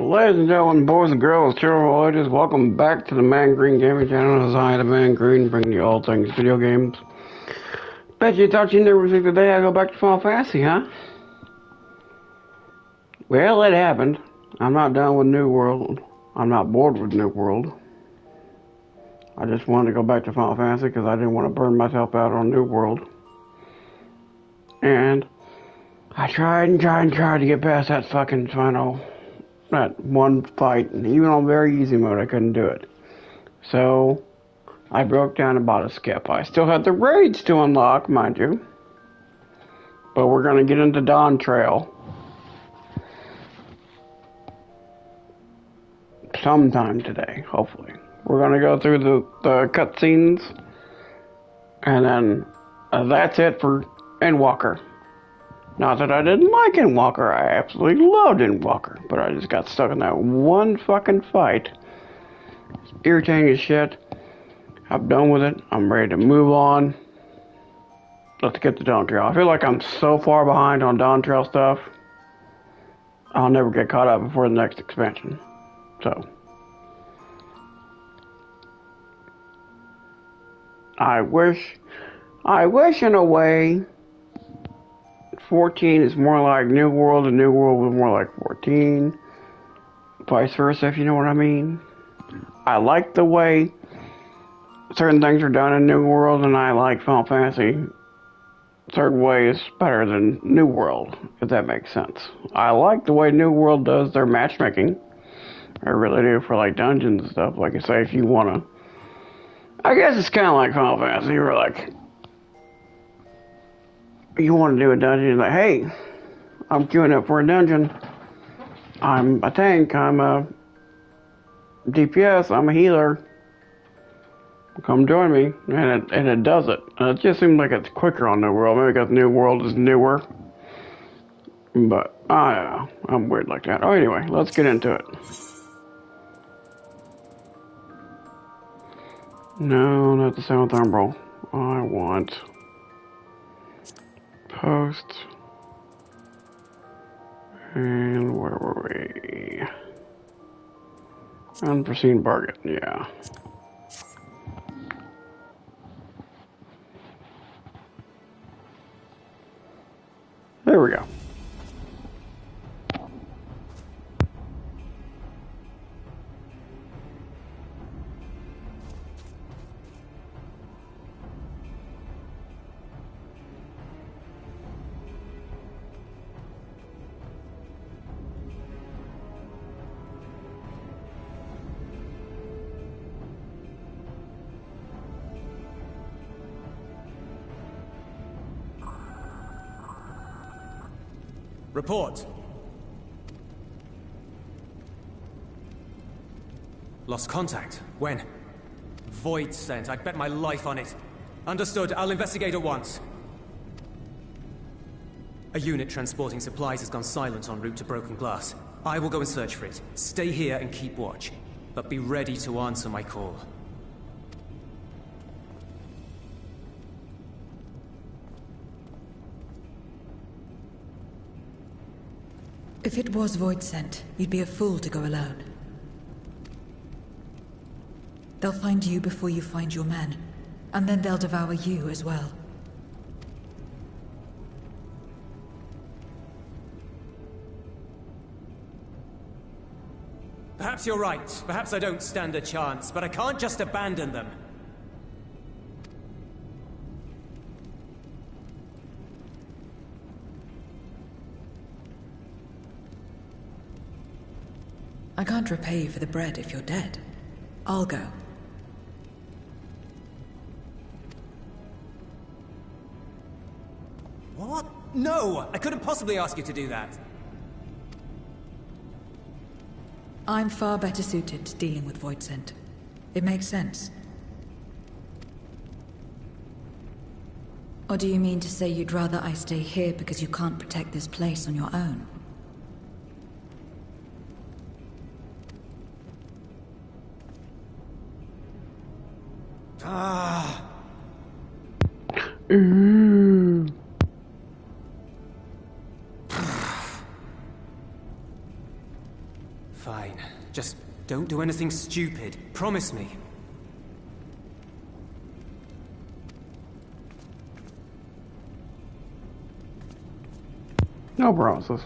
Ladies and gentlemen, boys and girls, children, ladies, welcome back to the Man Green Gaming Channel. As I, the Man Green, bring you all things video games. Bet you thought you never see the day I go back to Final Fantasy, huh? Well, it happened. I'm not done with New World. I'm not bored with New World. I just wanted to go back to Final Fantasy because I didn't want to burn myself out on New World. And I tried to get past that fucking that one fight, and even on very easy mode I couldn't do it. So I broke down and bought a skip. I still had the raids to unlock, mind you, but we're gonna get into Dawntrail sometime today, hopefully. We're gonna go through the cutscenes, and then that's it for Endwalker. Not that I didn't like Endwalker, I absolutely loved Endwalker, but I just got stuck in that one fucking fight. It's irritating as shit. I'm done with it. I'm ready to move on. Let's get to Dawntrail. I feel like I'm so far behind on Dawntrail stuff, I'll never get caught up before the next expansion. So I wish in a way 14 is more like New World and New World was more like 14. Vice versa, if you know what I mean. I like the way certain things are done in New World, and I like Final Fantasy certain ways better than New World, if that makes sense. I like the way New World does their matchmaking. I really do, for like dungeons and stuff. Like I say, if you wanna, I guess it's kind of like Final Fantasy, where like you want to do a dungeon, you're like, hey, I'm queuing up for a dungeon. I'm a tank, I'm a DPS, I'm a healer. Come join me, and it does it. And it just seems like it's quicker on New World, maybe because New World is newer. But I don't know, I'm weird like that. Oh, anyway, let's get into it. No, not the 7th Umbral. I want post. And where were we? Unforeseen bargain, yeah. There we go. Report. Lost contact. When? Void sent. I'd bet my life on it. Understood. I'll investigate at once. A unit transporting supplies has gone silent en route to Broken Glass. I will go and search for it. Stay here and keep watch. But be ready to answer my call. If it was Void sent, you'd be a fool to go alone. They'll find you before you find your men, and then they'll devour you as well. Perhaps you're right. Perhaps I don't stand a chance, but I can't just abandon them. I can't repay you for the bread if you're dead. I'll go. What? No! I couldn't possibly ask you to do that. I'm far better suited to dealing with Void sent. It makes sense. Or do you mean to say you'd rather I stay here because you can't protect this place on your own? Ah. Fine. Just don't do anything stupid. Promise me. No promises.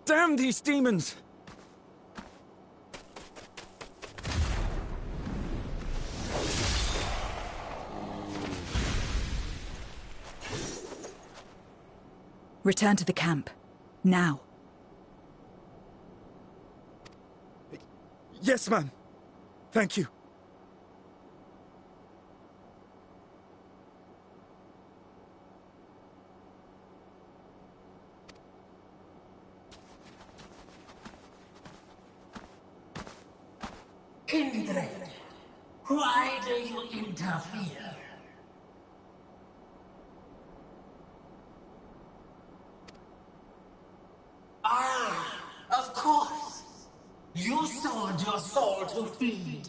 Damn these demons! Return to the camp. Now. Yes, ma'am. Thank you. Kindred, why do you interfere? Ah, of course. You sold your soul to feed.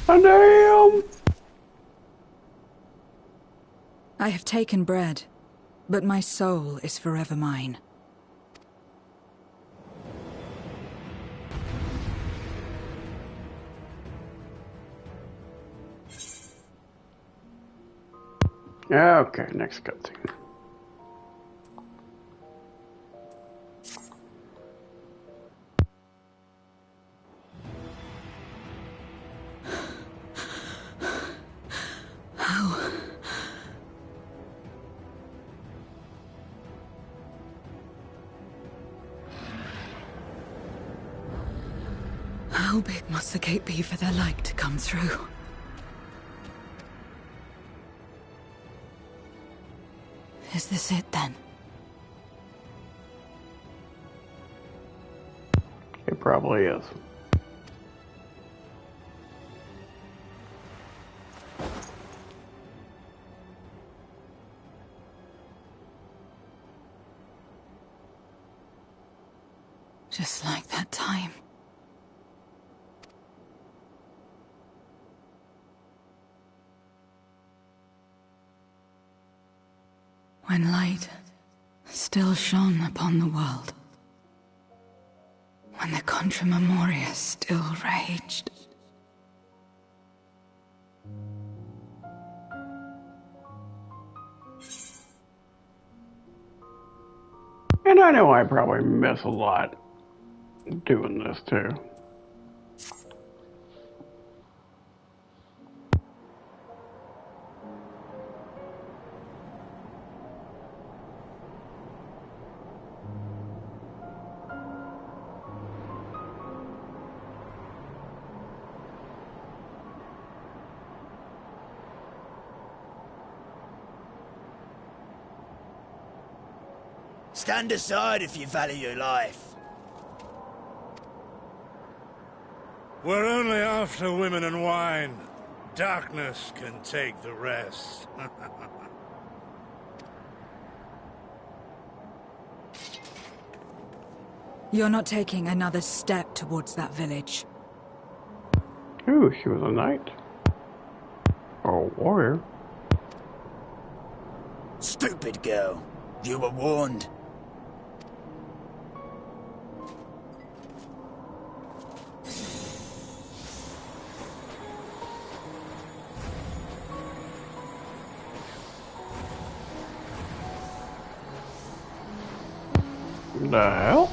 Oh, damn! I have taken bread, but my soul is forever mine. Okay, next cutscene. How big must the gate be for their light to come through? Is this it then? It probably is. Just like that time. When light still shone upon the world. When the Contra Memoria still raged. And I know I probably miss a lot doing this too. Stand aside if you value your life. We're only after women and wine. Darkness can take the rest. You're not taking another step towards that village. Ooh, she was a knight. Or a warrior. Stupid girl. You were warned. The hell?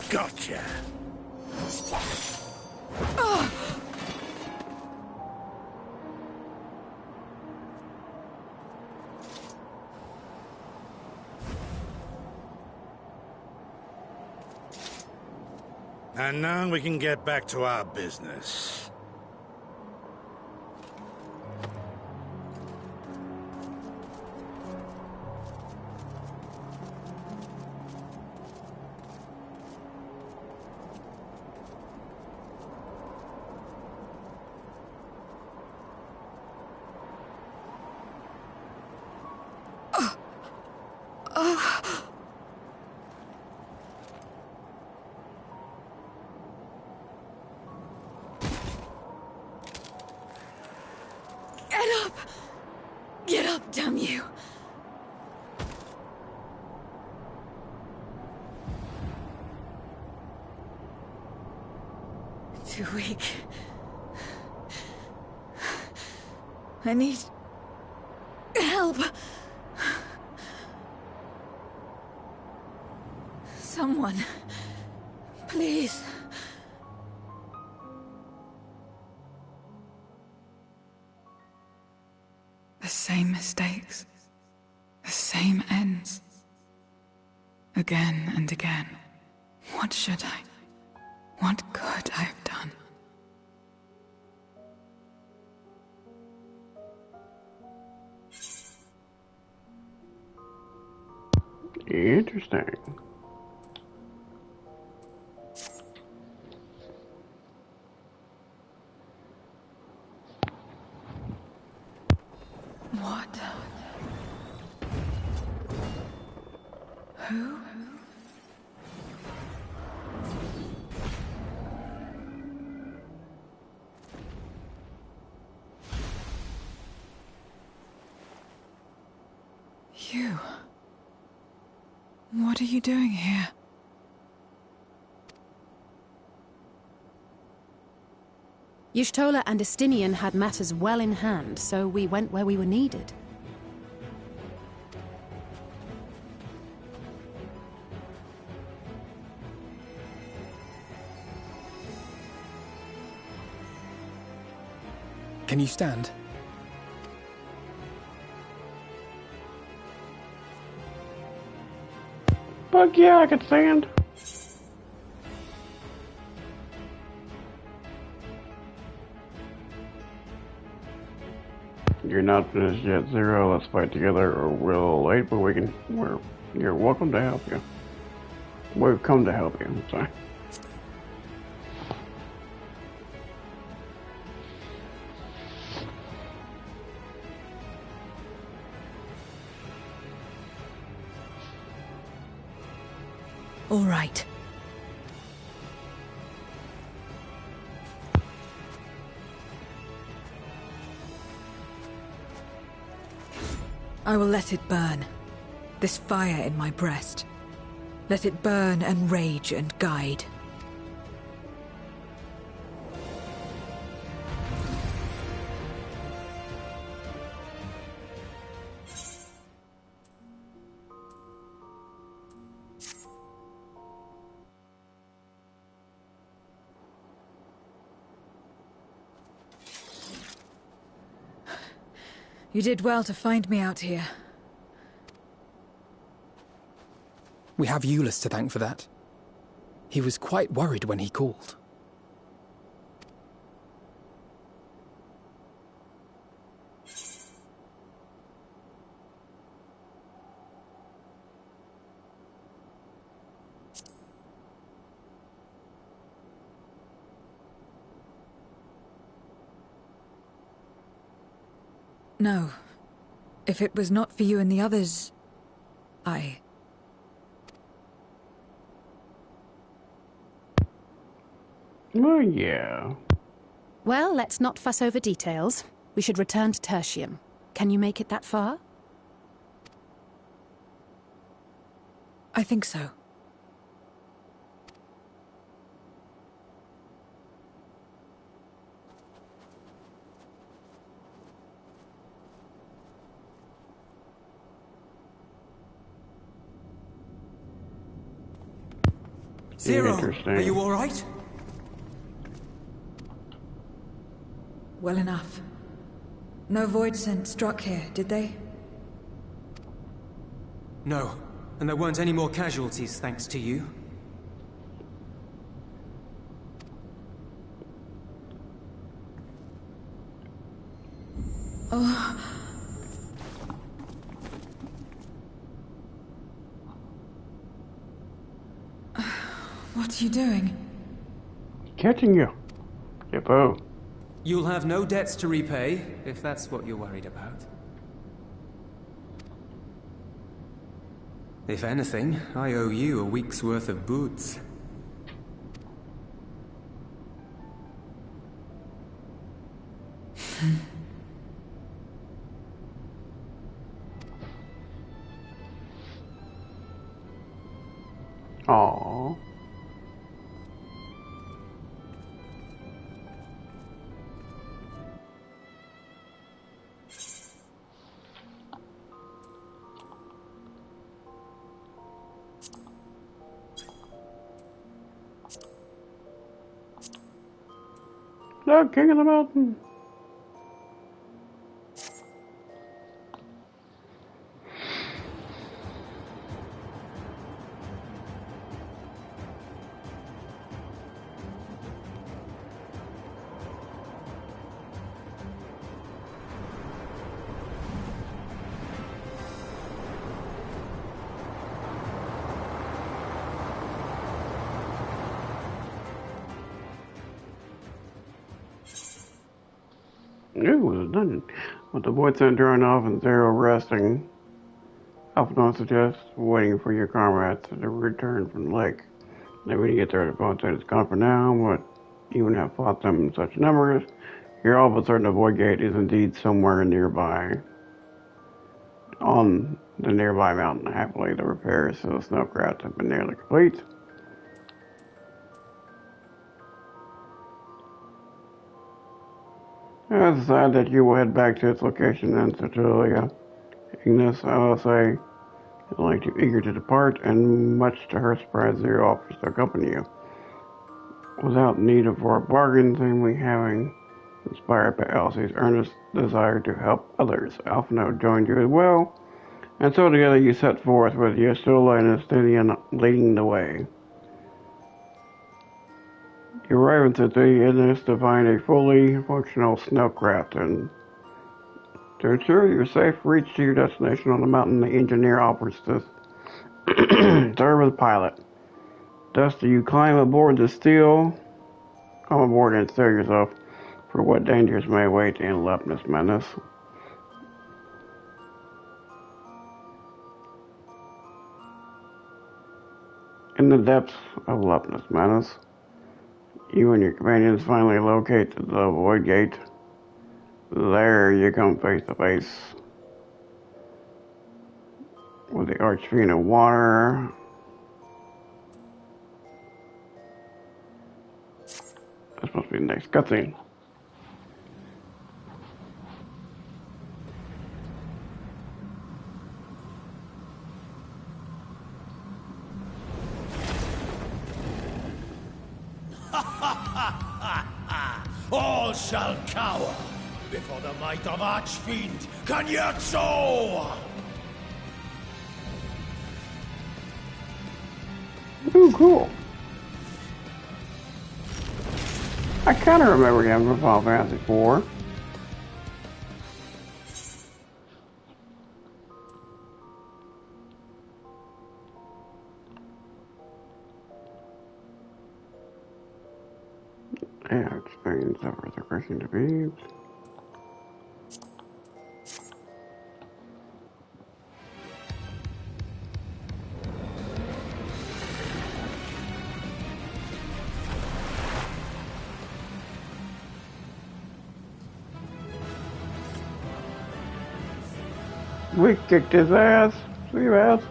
Gotcha. And now we can get back to our business. Get up, damn you! Too weak. I need help. Someone, please. The same mistakes, the same ends. Again and again. What should I? What could I have done? Interesting. What? Who? You. What are you doing here? Y'shtola and Estinian had matters well in hand, so we went where we were needed. Can you stand? Fuck yeah, I could stand. You're not finished yet, Zero. Let's fight together, or we're a little late, but we can. You're welcome to help you. We've come to help you. I'm sorry. All right. I will let it burn. This fire in my breast. Let it burn and rage and guide. You did well to find me out here. We have Euless to thank for that. He was quite worried when he called. No. If it was not for you and the others, Oh, yeah. Well, let's not fuss over details. We should return to Tertium. Can you make it that far? I think so. Zero, Interesting. are you all right? Well enough. No void scent struck here, did they? No, and there weren't any more casualties thanks to you. Oh. What are you doing? Catching you. Yippo. You'll have no debts to repay, if that's what you're worried about. If anything, I owe you a week's worth of boots. Aww. No, King of the Mountain. Ooh, it was done. With the void center turned off and Zero resting, Alpha suggests waiting for your comrades to return from the lake. Then when you get there, the void center is gone for now, but even have fought them in such numbers, you're all but certain the void gate is indeed somewhere nearby. On the nearby mountain, happily, the repairs to the snowcraft have been nearly complete. It's sad that you will head back to its location and Cecilia. Ignis, I will say, is only too eager to depart, and much to her surprise, Zero offers to accompany you. Without need of a bargain, seemingly having inspired by Elsie's earnest desire to help others, Alphino joined you as well, and so together you set forth with Yastula and Estinian leading the way. You arrive in City Ignis to find a fully functional snowcraft, and to ensure your safe reach to your destination on the mountain, the engineer offers to serve as pilot. Thus do you climb aboard and steer yourself for what dangers may await in Lepnis Menace. In the depths of Lepnis Menace, you and your companions finally locate the Void Gate. There you come face to face with the Archfiend of Water. That's supposed to be the next cutscene. All shall cower before the might of Archfiend Kanyetso! Ooh, cool. I kind of remember him from Final Fantasy IV. Yeah, experience over the crushing defeats. We kicked his ass. See you ass.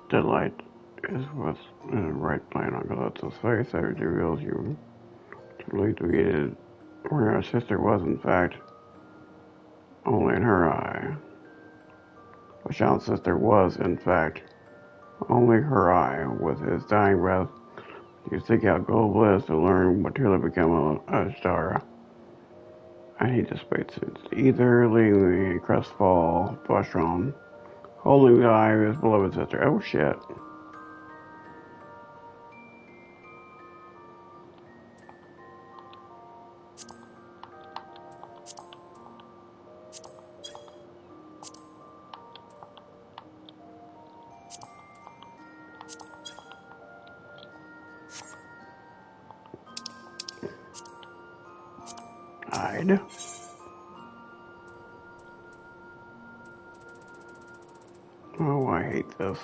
Delight is what's in the right plan on Galoto's face that reveals you to believe to be where our sister was, in fact, only in her eye. Bashan's sister was, in fact, only her eye. With his dying breath, you seek out Gold Bliss to learn what truly became a Ashtara. And he dissipates its ether, leaving the crestfall Bashron, holding the eye of his beloved sister. Oh shit. Hide. Oh, I hate this.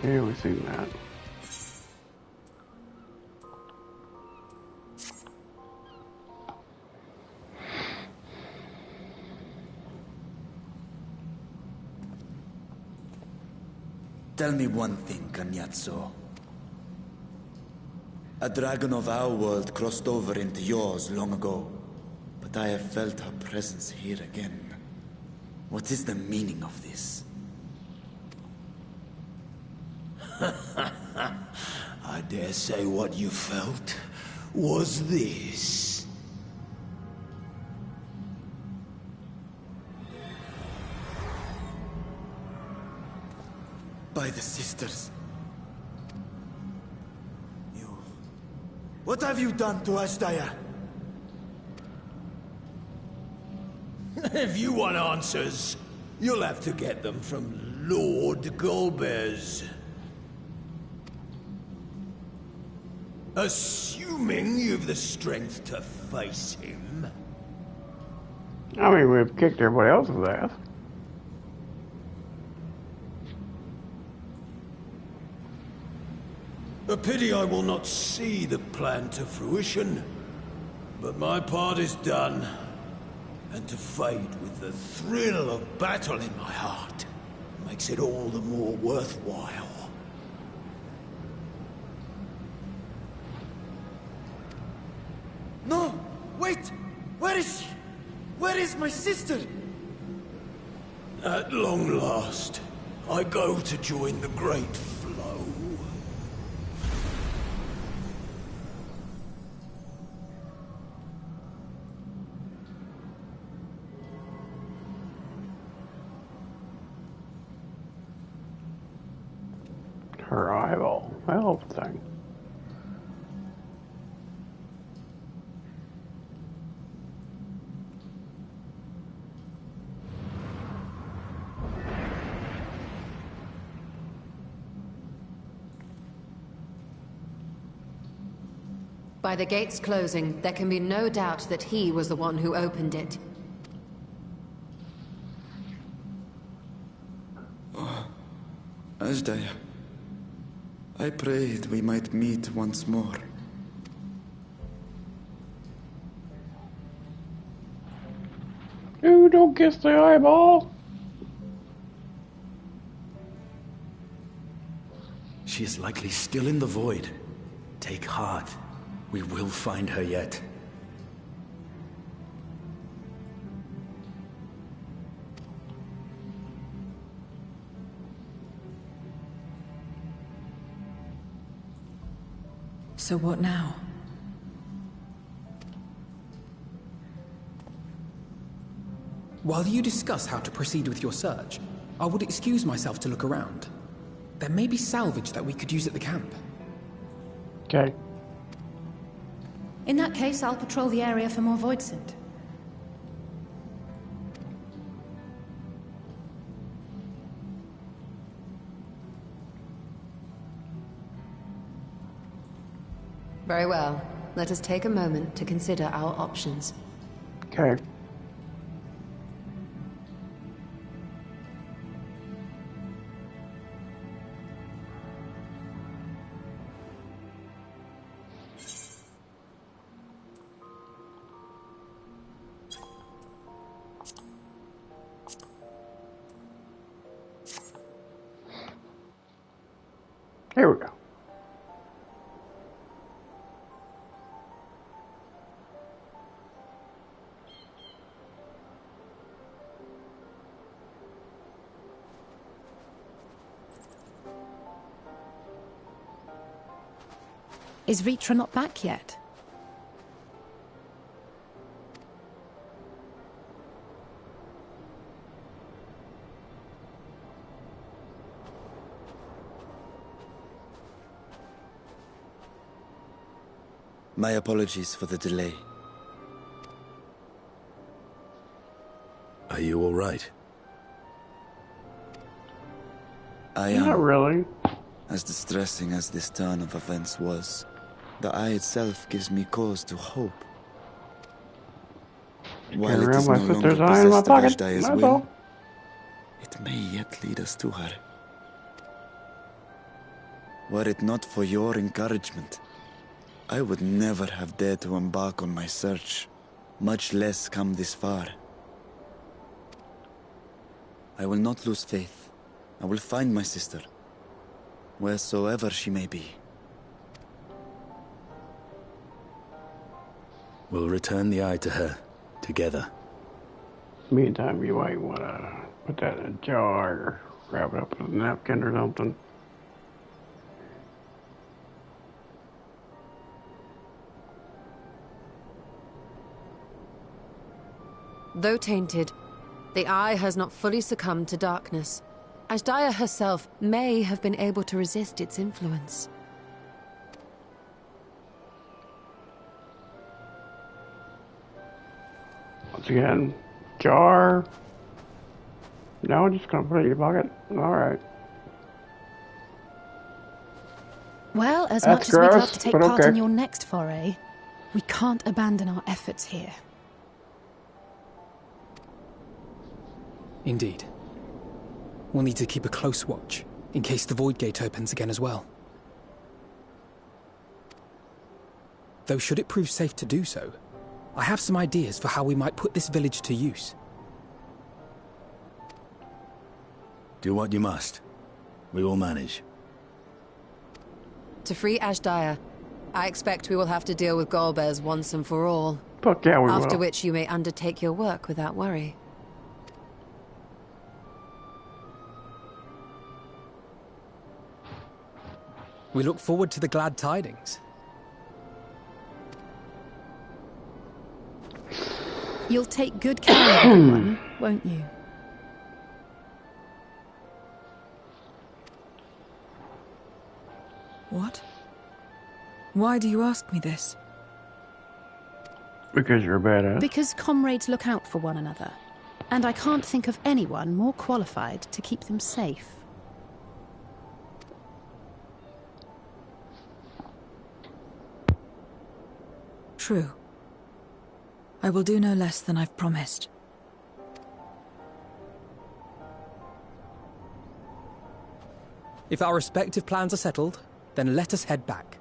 Yeah, we've seen that. Tell me one thing, Cagnazzo. A dragon of our world crossed over into yours long ago, but I have felt her presence here again. What is the meaning of this? I dare say what you felt was this. By the sisters. You... What have you done to Ashtaya? If you want answers, you'll have to get them from Lord Golbez. Assuming you've the strength to face him. I mean, we've kicked everybody else's ass. A pity I will not see the plan to fruition, but my part is done, and to fade with the thrill of battle in my heart makes it all the more worthwhile. No! Wait! Where is she? Where is my sister? At long last, I go to join the great flow. Her eyeball. Hell of a thing. By the gates closing, there can be no doubt that he was the one who opened it. Oh, Ashdaya. I prayed we might meet once more. Ooh, don't kiss the eyeball. She is likely still in the void. Take heart. We will find her yet. So what now? While you discuss how to proceed with your search, I would excuse myself to look around. There may be salvage that we could use at the camp. Okay. In that case, I'll patrol the area for more Voidsent. Very well. let us take a moment to consider our options. Okay. Here we go. Is Ritra not back yet? My apologies for the delay. Are you all right? I am. Not really. As distressing as this turn of events was, the eye itself gives me cause to hope. While it is no my longer sister's eye in my possessed of pocket. Ashdaya's That's will, all. it may yet lead us to her. Were it not for your encouragement, I would never have dared to embark on my search, much less come this far. I will not lose faith. I will find my sister, wheresoever she may be. We'll return the eye to her, together. Meantime, you might want to put that in a jar or wrap it up with a napkin or something. Though tainted, the eye has not fully succumbed to darkness. Ashdaya herself may have been able to resist its influence. Once again, jar. No, just gonna put it in your pocket. Alright. Well, as That's much as we'd love gross, to take but part okay. in your next foray, we can't abandon our efforts here. Indeed. We'll need to keep a close watch, in case the Void Gate opens again as well. Though should it prove safe to do so, I have some ideas for how we might put this village to use. Do what you must. We will manage. To free Ashdaya, I expect we will have to deal with Golbez once and for all. Fuck yeah, we After will. which you may undertake your work without worry. We look forward to the glad tidings. You'll take good care of everyone, won't you? What? Why do you ask me this? Because you're a badass. Because comrades look out for one another. And I can't think of anyone more qualified to keep them safe. True. I will do no less than I've promised. If our respective plans are settled, then let us head back.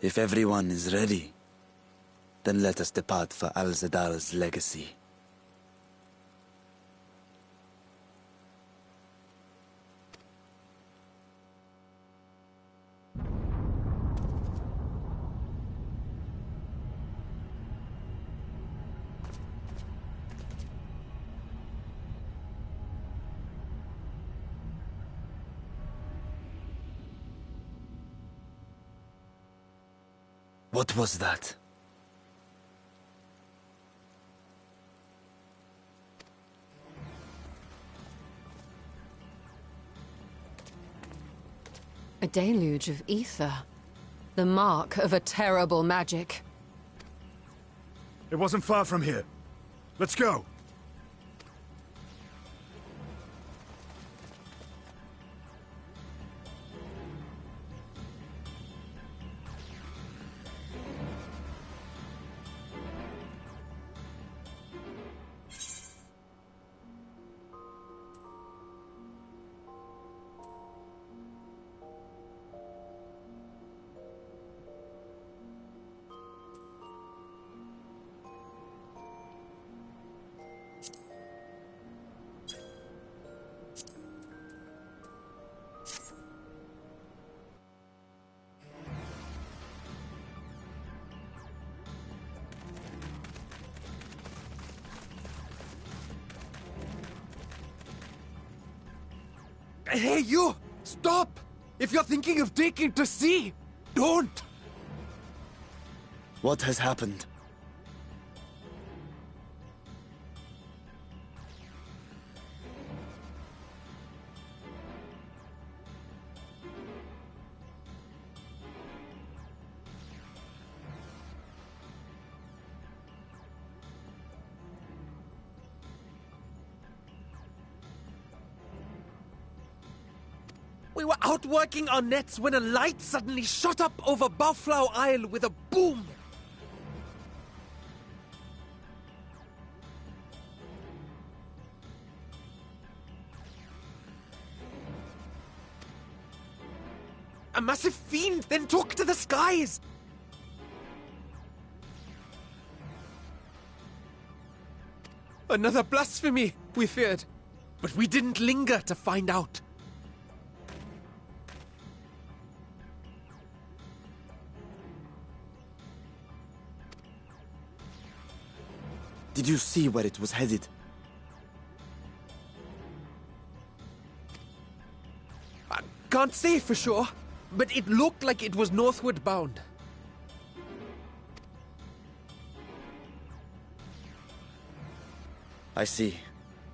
If everyone is ready, then let us depart for Al-Zadal's legacy. What was that? A deluge of ether. The mark of a terrible magic. It wasn't far from here. Let's go. Hey, you! Stop! If you're thinking of taking to sea, don't! What has happened? We were out working our nets when a light suddenly shot up over Buffalo Isle with a boom! A massive fiend then took to the skies! Another blasphemy, we feared. But we didn't linger to find out. Did you see where it was headed? I can't say for sure, but it looked like it was northward bound. I see.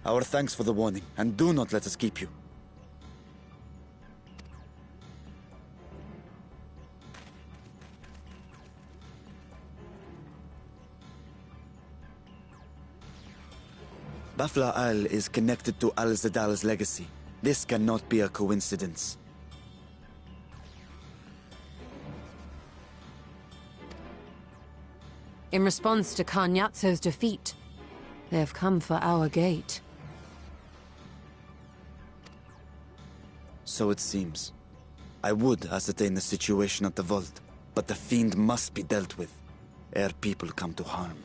Our thanks for the warning, and do not let us keep you. Buffalo Isle is connected to Al-Zadal's legacy. This cannot be a coincidence. In response to Karnyatso's defeat, they have come for our gate. So it seems. I would ascertain the situation at the vault, but the fiend must be dealt with, ere people come to harm.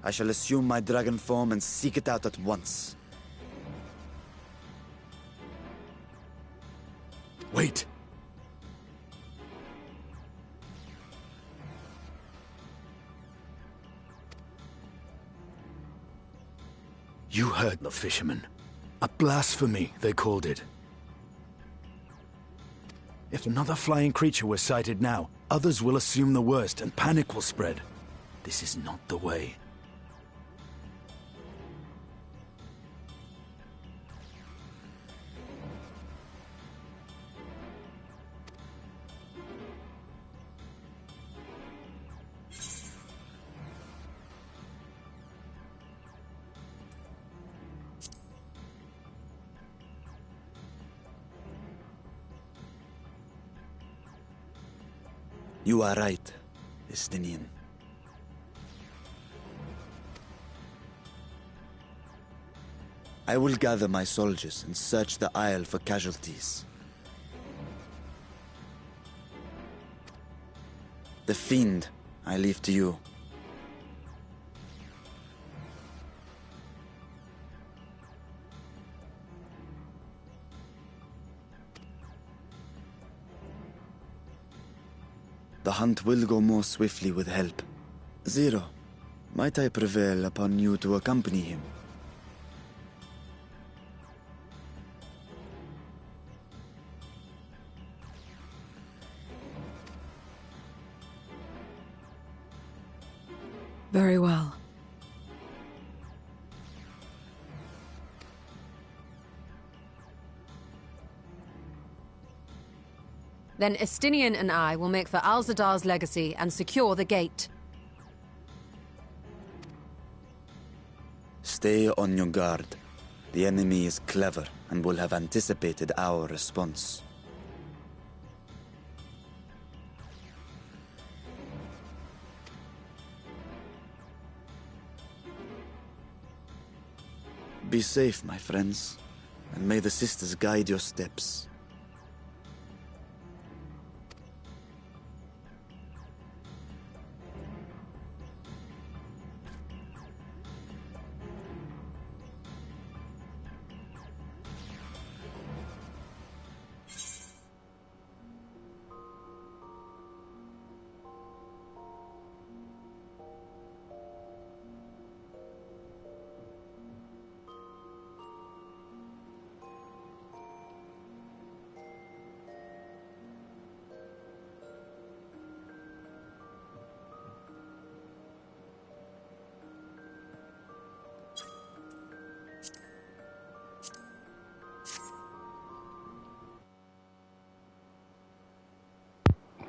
I shall assume my dragon form and seek it out at once. Wait! You heard the fisherman. A blasphemy, they called it. If another flying creature was sighted now, others will assume the worst and panic will spread. This is not the way. You are right, Estinian. I will gather my soldiers and search the Isle for casualties. The Fiend, I leave to you. The hunt will go more swiftly with help. Zero, might I prevail upon you to accompany him? Very well. Then Estinian and I will make for Alzadar's legacy and secure the gate. Stay on your guard. The enemy is clever and will have anticipated our response. Be safe, my friends, and may the sisters guide your steps.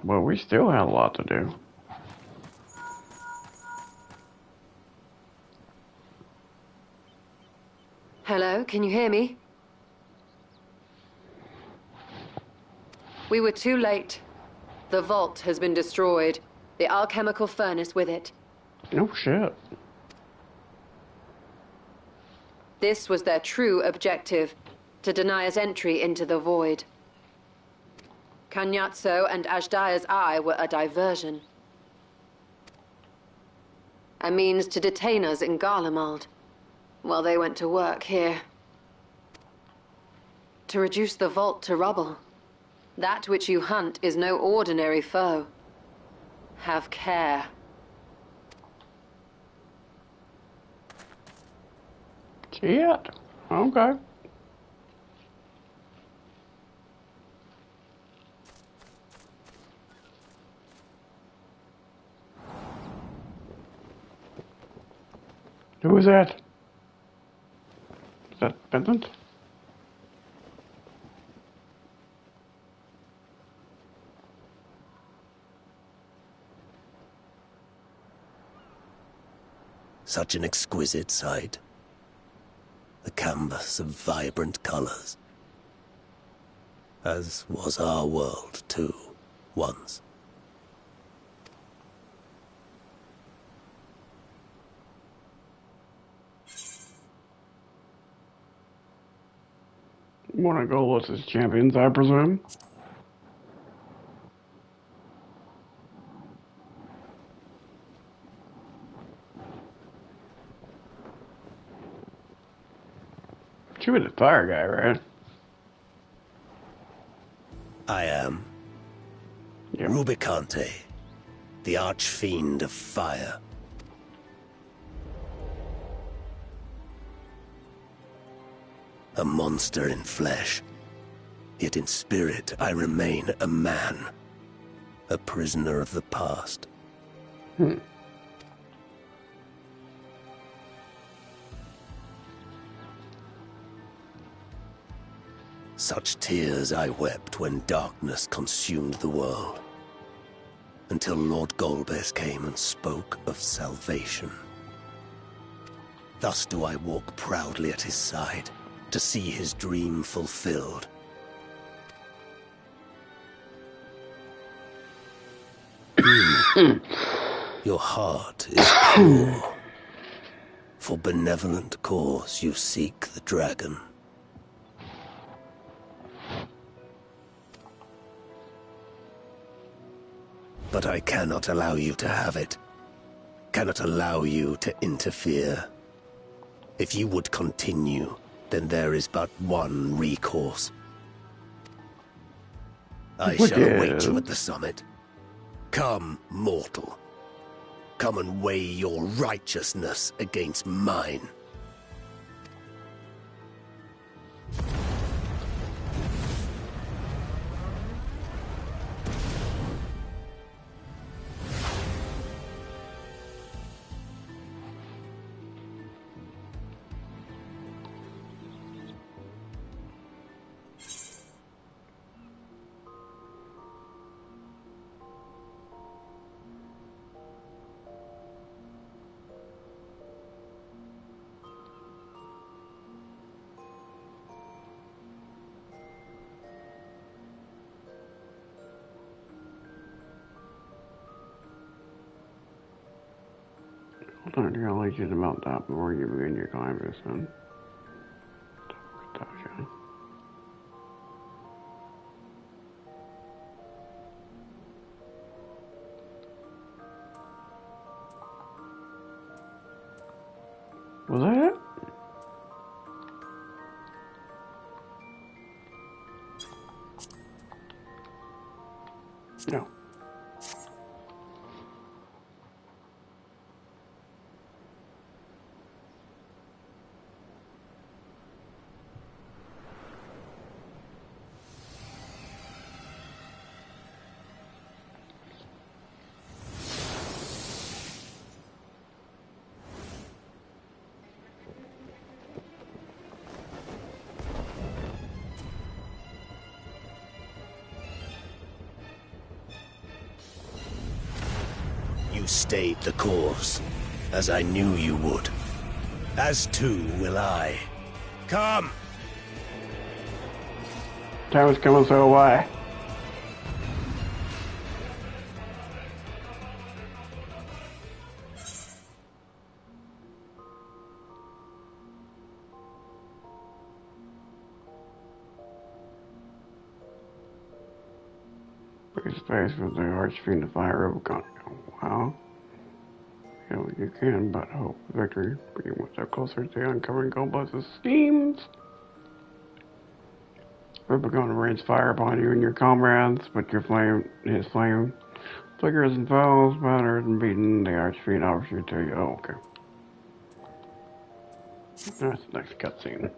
Well, we still had a lot to do. Hello, can you hear me? We were too late. The vault has been destroyed. The alchemical furnace with it. No shit. This was their true objective, to deny us entry into the void. Kanyatso and Ajdaya's eye were a diversion. A means to detain us in Garlemald, while they went to work here. To reduce the vault to rubble. That which you hunt is no ordinary foe. Have care. Shit. Okay. Who is that? Is that Vincent? Such an exquisite sight. The canvas of vibrant colors. As was our world, too, once. Want to go with his champions, I presume? You were the fire guy, right? I am. Yep. Rubicante, the archfiend of fire. A monster in flesh. Yet in spirit I remain a man. A prisoner of the past. Such tears I wept when darkness consumed the world. Until Lord Golbez came and spoke of salvation. Thus do I walk proudly at his side, to see his dream fulfilled. Your heart is pure. For benevolent cause you seek the dragon. But I cannot allow you to have it. Cannot allow you to interfere. If you would continue, then there is but one recourse. I shall await you at the summit. Come, mortal. Come and weigh your righteousness against mine. Hold on, I'll let you to mount that before you begin your climb this one. Was that it? No. You stayed the course, as I knew you would. As too will I. Come! Time is coming, so why? Bring space with the Archfiend to fire Rubicon. Wow. You know, you can but hope victory. Bring one step closer to uncovering Goldbust's schemes. Rubicon rains fire upon you and your comrades, but his flame flickers and falls, battered and beaten. The Archfiend offers you to you. Oh, okay. That's the next cutscene.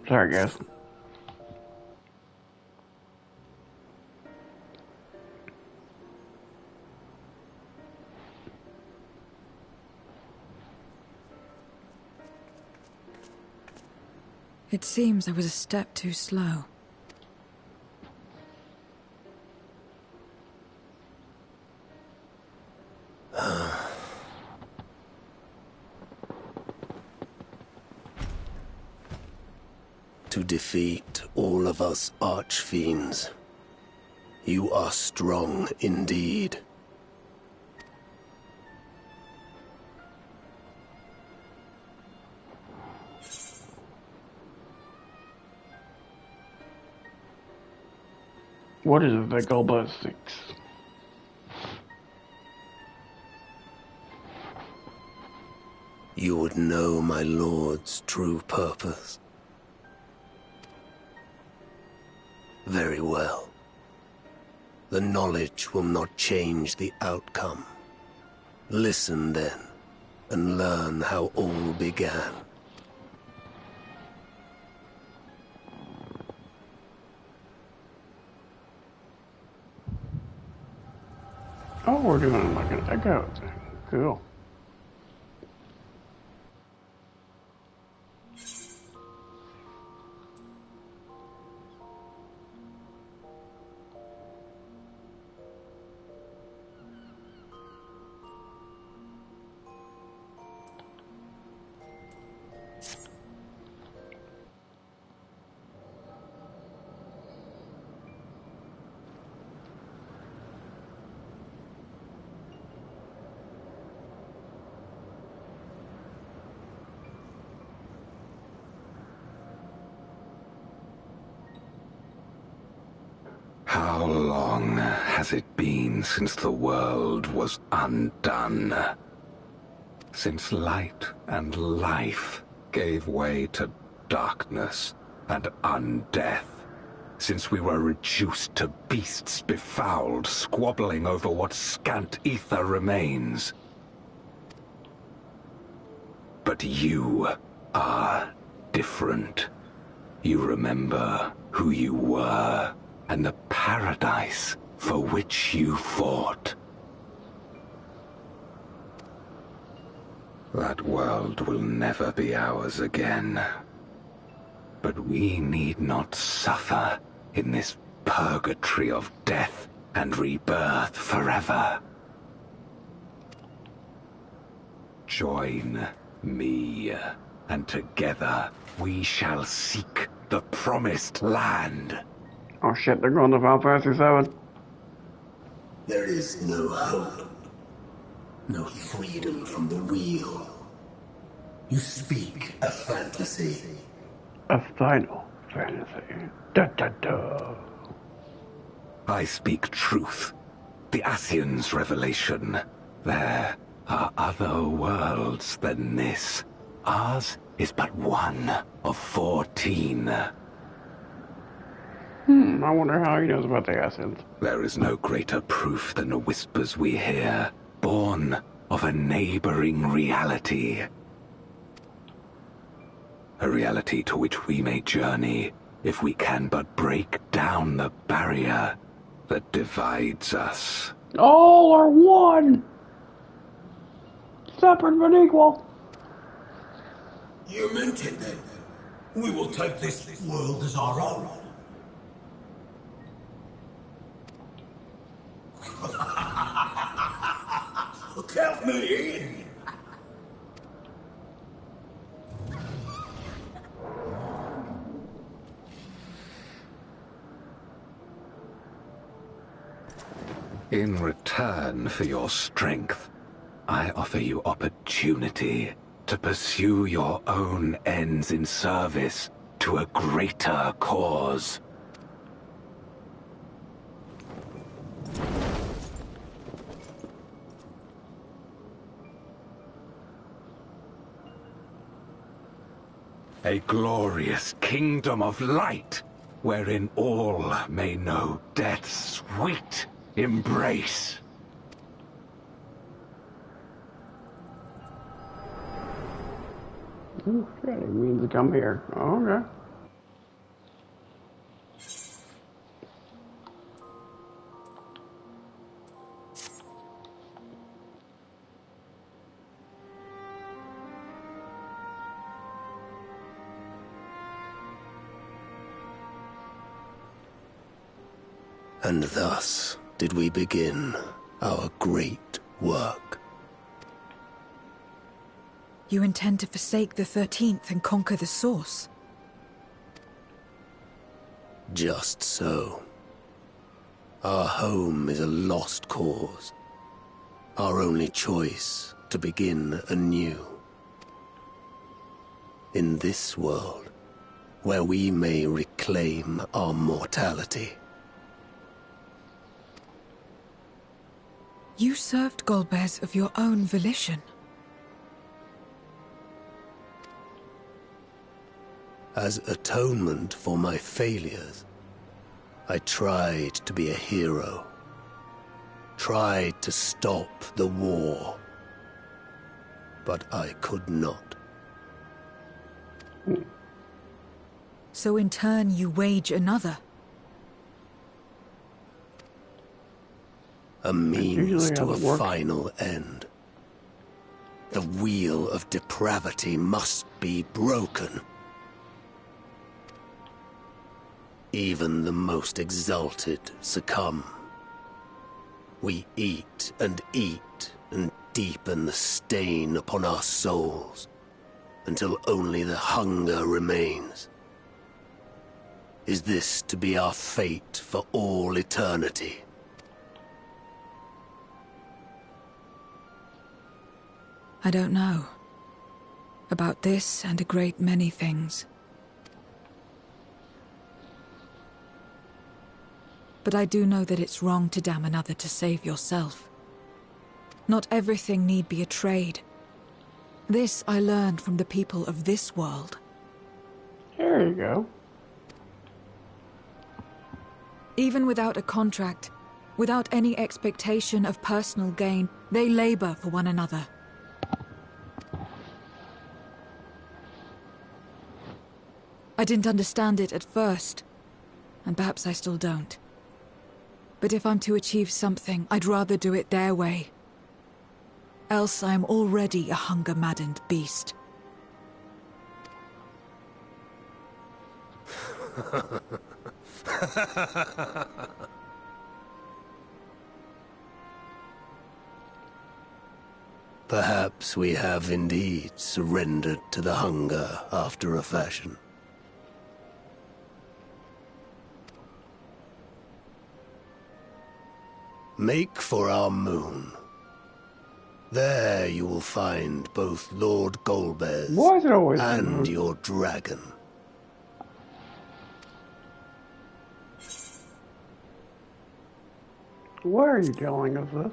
Sorry, guys. It seems I was a step too slow. To defeat all of us archfiends. You are strong indeed. What is it that Goldbuzz thinks? You would know my lord's true purpose. Very well. The knowledge will not change the outcome. Listen then, and learn how all began. Oh, we're doing like an echo thing. Cool. has it been since the world was undone? Since light and life gave way to darkness and undeath? Since we were reduced to beasts befouled, squabbling over what scant ether remains? But you are different. You remember who you were, and the paradise for which you fought. That world will never be ours again. But we need not suffer in this purgatory of death and rebirth forever. Join me, and together we shall seek the promised land. Oh shit, they're going to Final Fantasy 7. There is no hope. No freedom from the wheel. You speak a fantasy. A Final Fantasy. Da da da. I speak truth. The Ascian's revelation. There are other worlds than this. Ours is but one of 14. I wonder how he knows about the Ascians. There is no greater proof than the whispers we hear, born of a neighboring reality. A reality to which we may journey if we can but break down the barrier that divides us. All are one! Separate but equal. You meant it then. We will take this world as our own. Count me in. In return for your strength, I offer you opportunity to pursue your own ends in service to a greater cause. A glorious kingdom of light, wherein all may know death's sweet embrace. Oh shit, it means to come here. Oh, okay. And thus did we begin our great work. You intend to forsake the 13th and conquer the Source? Just so. Our home is a lost cause. Our only choice to begin anew. In this world, where we may reclaim our mortality. You served Golbez of your own volition. As atonement for my failures, I tried to be a hero. Tried to stop the war. But I could not. So in turn you wage another. A means to a final end. The wheel of depravity must be broken. Even the most exalted succumb. We eat and deepen the stain upon our souls, until only the hunger remains. Is this to be our fate for all eternity? I don't know. About this and a great many things. But I do know that it's wrong to damn another to save yourself. Not everything need be a trade. This I learned from the people of this world. There you go. Even without a contract, without any expectation of personal gain, they labor for one another. I didn't understand it at first, and perhaps I still don't. But if I'm to achieve something, I'd rather do it their way. Else I am already a hunger-maddened beast. Perhaps we have indeed surrendered to the hunger after a fashion. Make for our moon. There you will find both Lord Golbez Why is it always and your dragon. Why are you telling us this?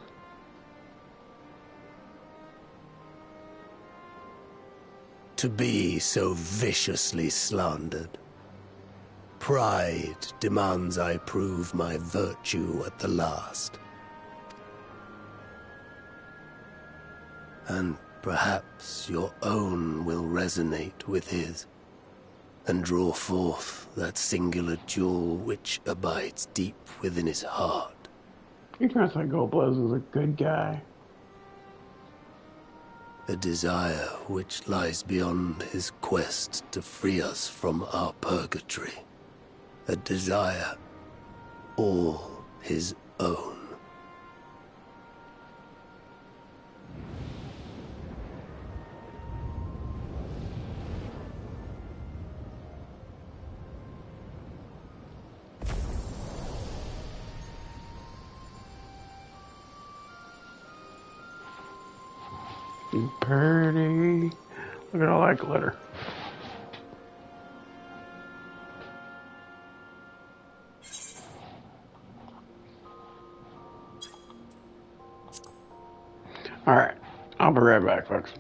To be so viciously slandered. Pride demands I prove my virtue at the last. And perhaps your own will resonate with his, and draw forth that singular jewel which abides deep within his heart. You're trying to say Goldblaze is a good guy. A desire which lies beyond his quest to free us from our purgatory. A desire all his own. Pretty. Look at all that glitter. Alright, I'll be right back, folks.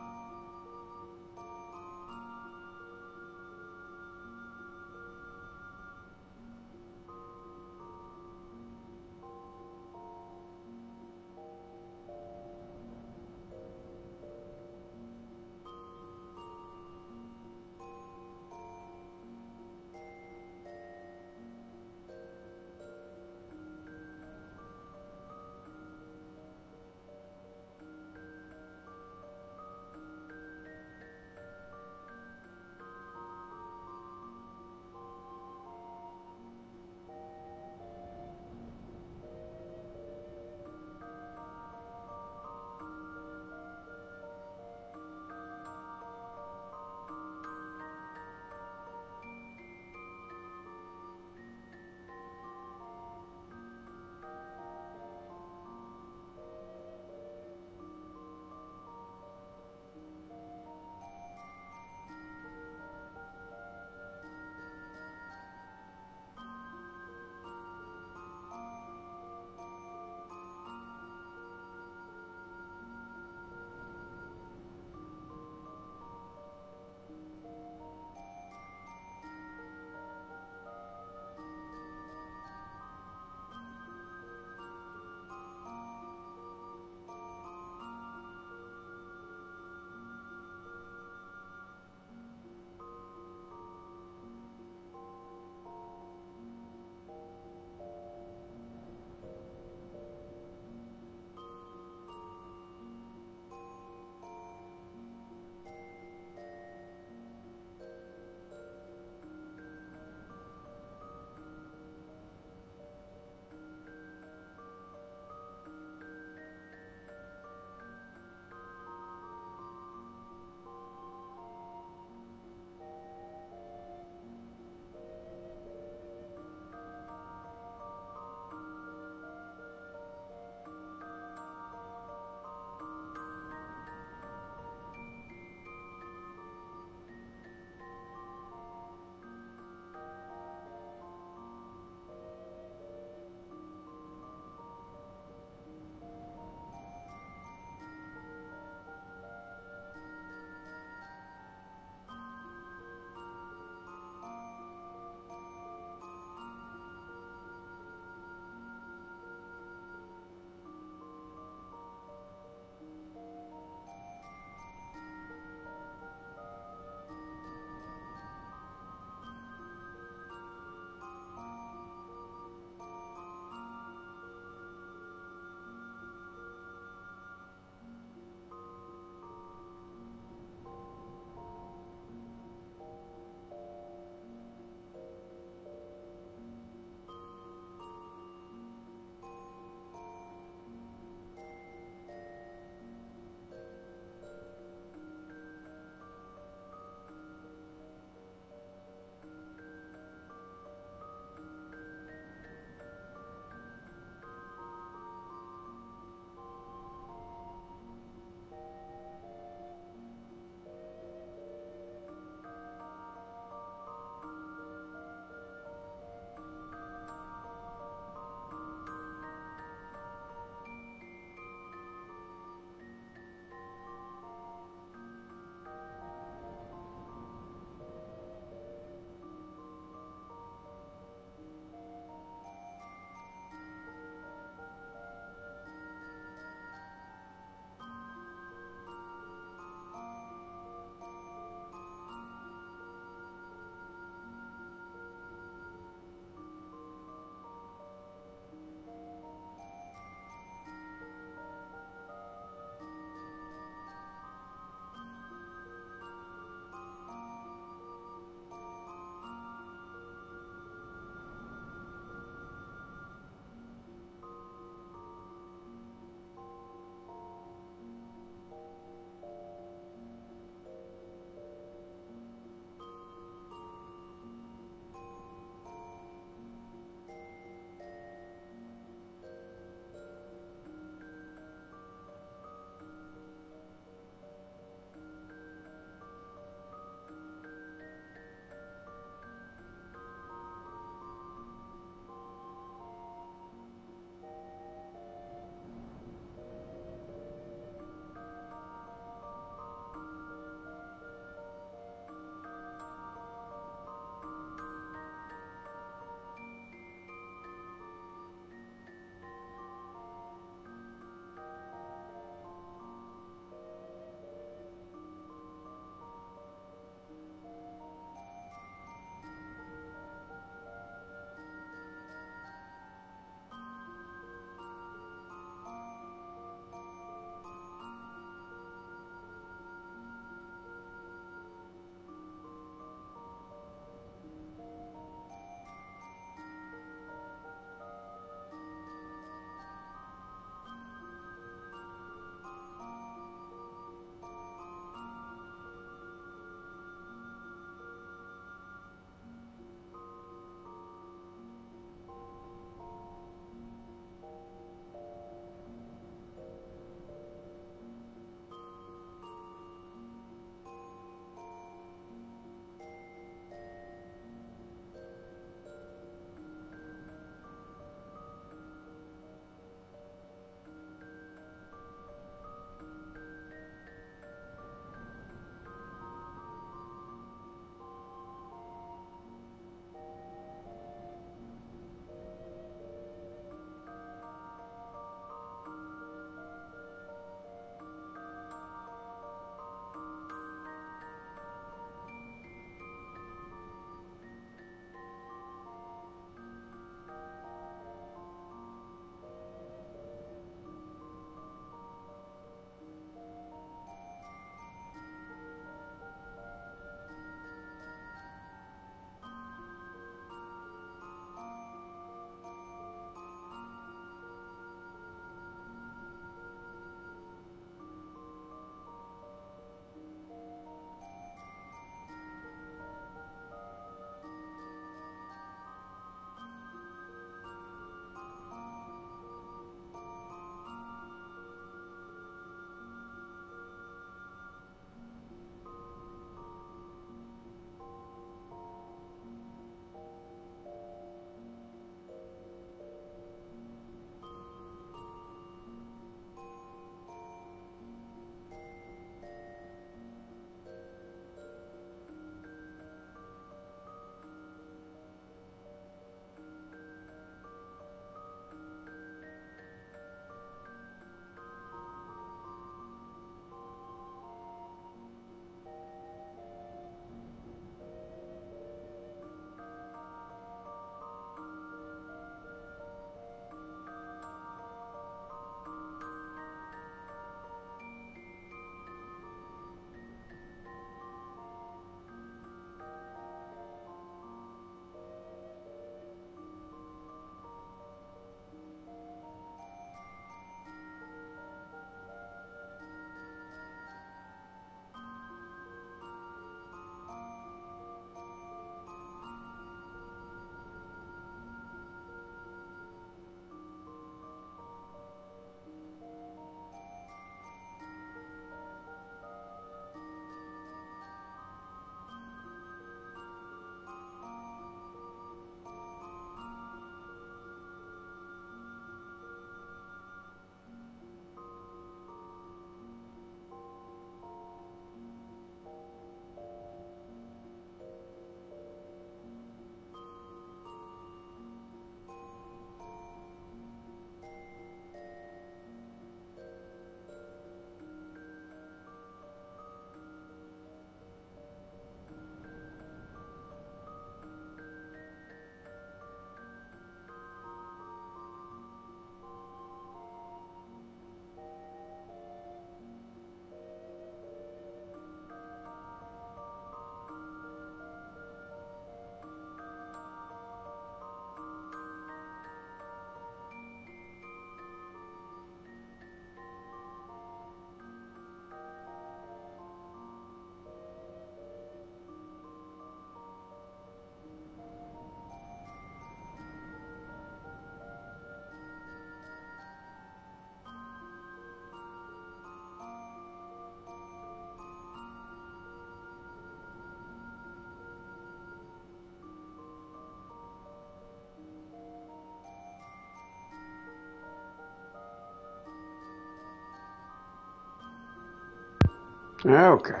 Okay.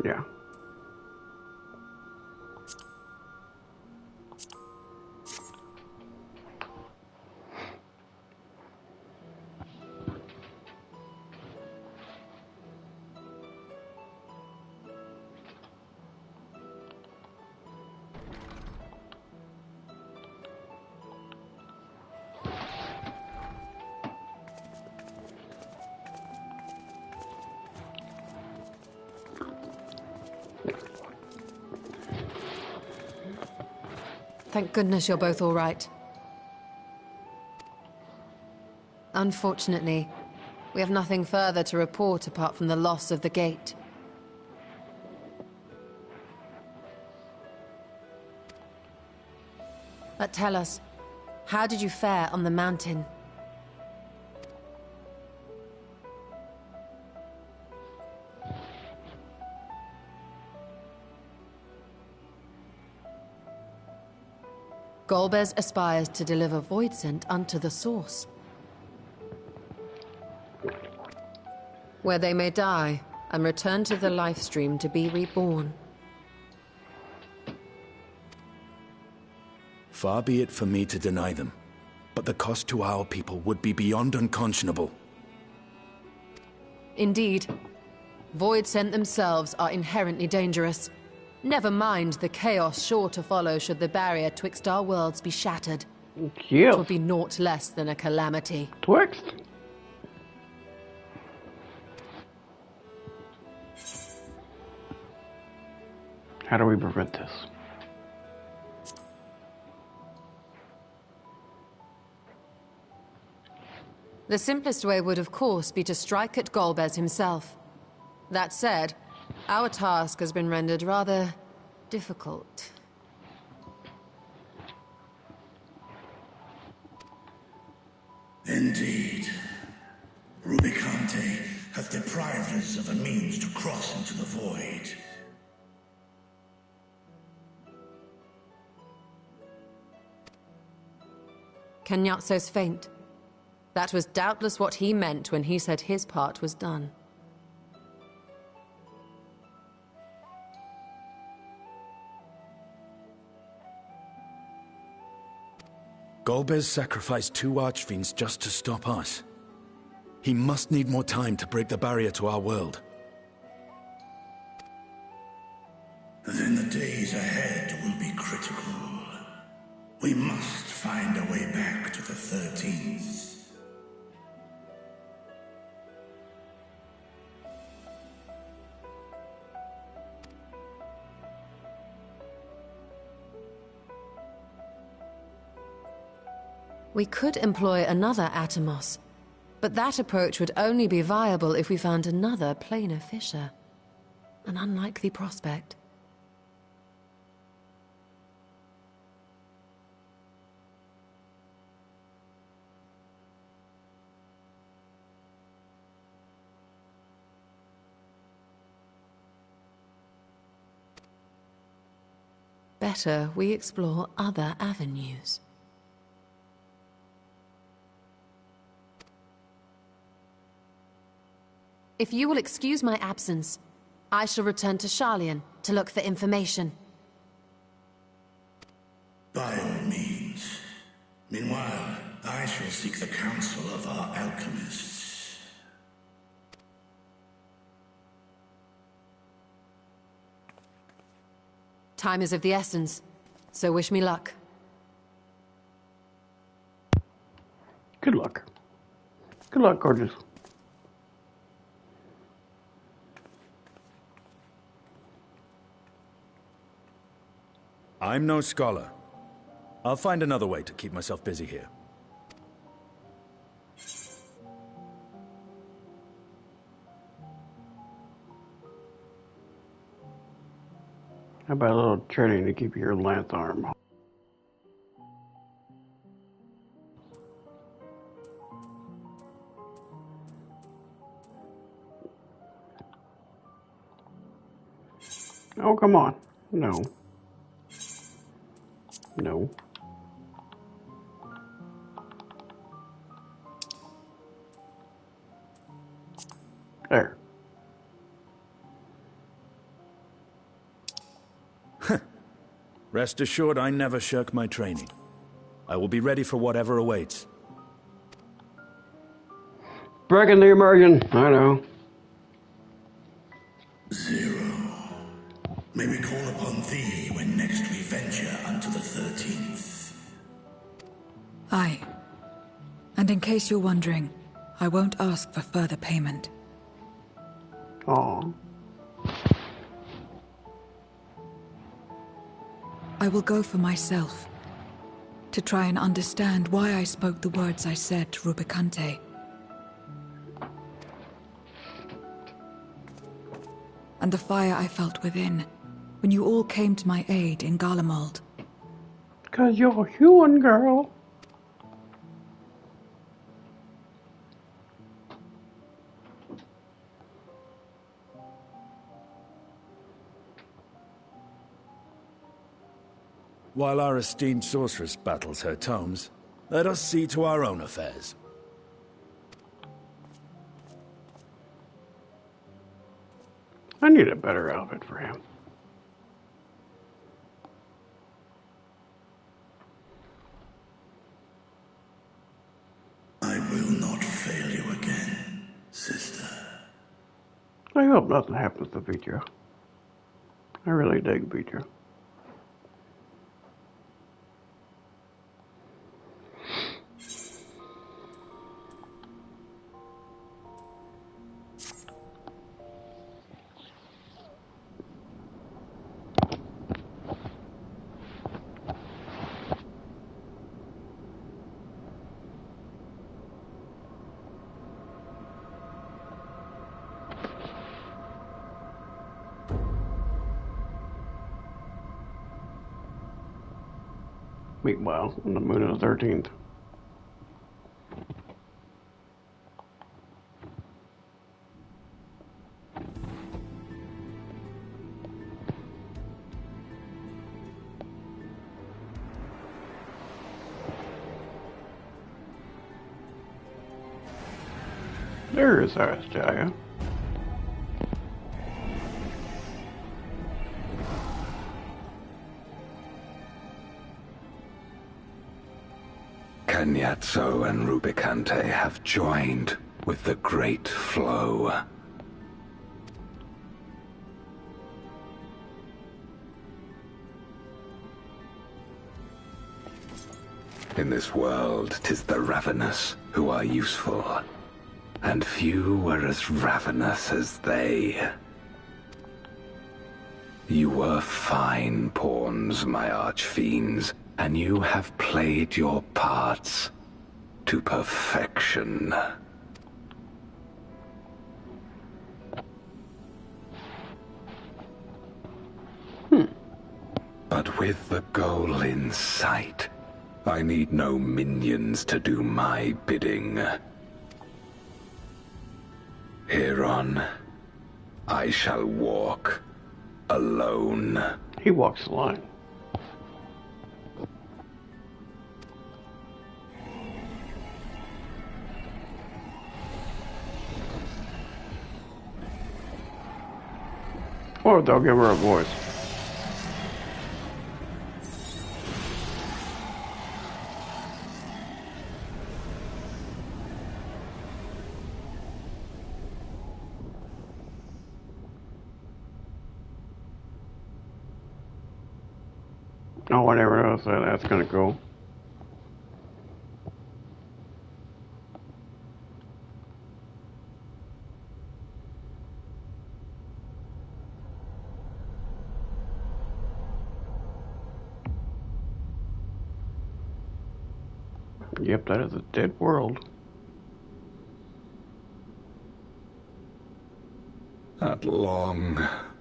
Yeah. Thank goodness you're both all right. Unfortunately, we have nothing further to report apart from the loss of the gate. But tell us, how did you fare on the mountain? Golbez aspires to deliver Voidsent unto the Source, where they may die and return to the Livestream to be reborn. Far be it for me to deny them, but the cost to our people would be beyond unconscionable. Indeed. Voidsent themselves are inherently dangerous. Never mind the chaos sure to follow should the barrier twixt our worlds be shattered. Yeah. It would be naught less than a calamity. Twixt? How do we prevent this? The simplest way would, of course, be to strike at Golbez himself. That said, our task has been rendered rather difficult. Indeed. Rubicante hath deprived us of a means to cross into the void. Kenyatso's faint. That was doubtless what he meant when he said his part was done. Golbez sacrificed 2 archfiends just to stop us. He must need more time to break the barrier to our world. Then the days ahead will be critical. We must find a way back to the 13th. We could employ another Atomos, but that approach would only be viable if we found another planar fissure. An unlikely prospect. Better we explore other avenues. If you will excuse my absence, I shall return to Sharlayan to look for information. By all means. Meanwhile, I shall seek the counsel of our alchemists. Time is of the essence, so wish me luck. Good luck. Good luck, gorgeous. I'm no scholar. I'll find another way to keep myself busy here. How about a little training to keep your lance arm? Oh, come on. No. No. There. Rest assured, I never shirk my training. I will be ready for whatever awaits. Breaking the immersion. I know. Zero. May we call upon thee when next we venture unto the 13th? Aye. And in case you're wondering, I won't ask for further payment. Aww. I will go for myself, to try and understand why I spoke the words I said to Rubicante. And the fire I felt within, when you all came to my aid in Garlemald. 'Cause you're a human, girl. While our esteemed sorceress battles her tomes, let us see to our own affairs. I need a better outfit for him. I will not fail you again, sister. I hope nothing happens to Vitra. I really dig Vitra. Meanwhile, on the moon of the 13th. There is Jaya. Cagnazzo and Rubicante have joined with the Great Flow. In this world, 'tis the ravenous who are useful, and few were as ravenous as they. You were fine pawns, my archfiends, and you have played your parts to perfection. But with the goal in sight, I need no minions to do my bidding. Hereon, I shall walk alone. He walks the line. Or they'll give her a voice. Oh, I never noticed that. That's kind of cool. Yep, that is a dead world. At long,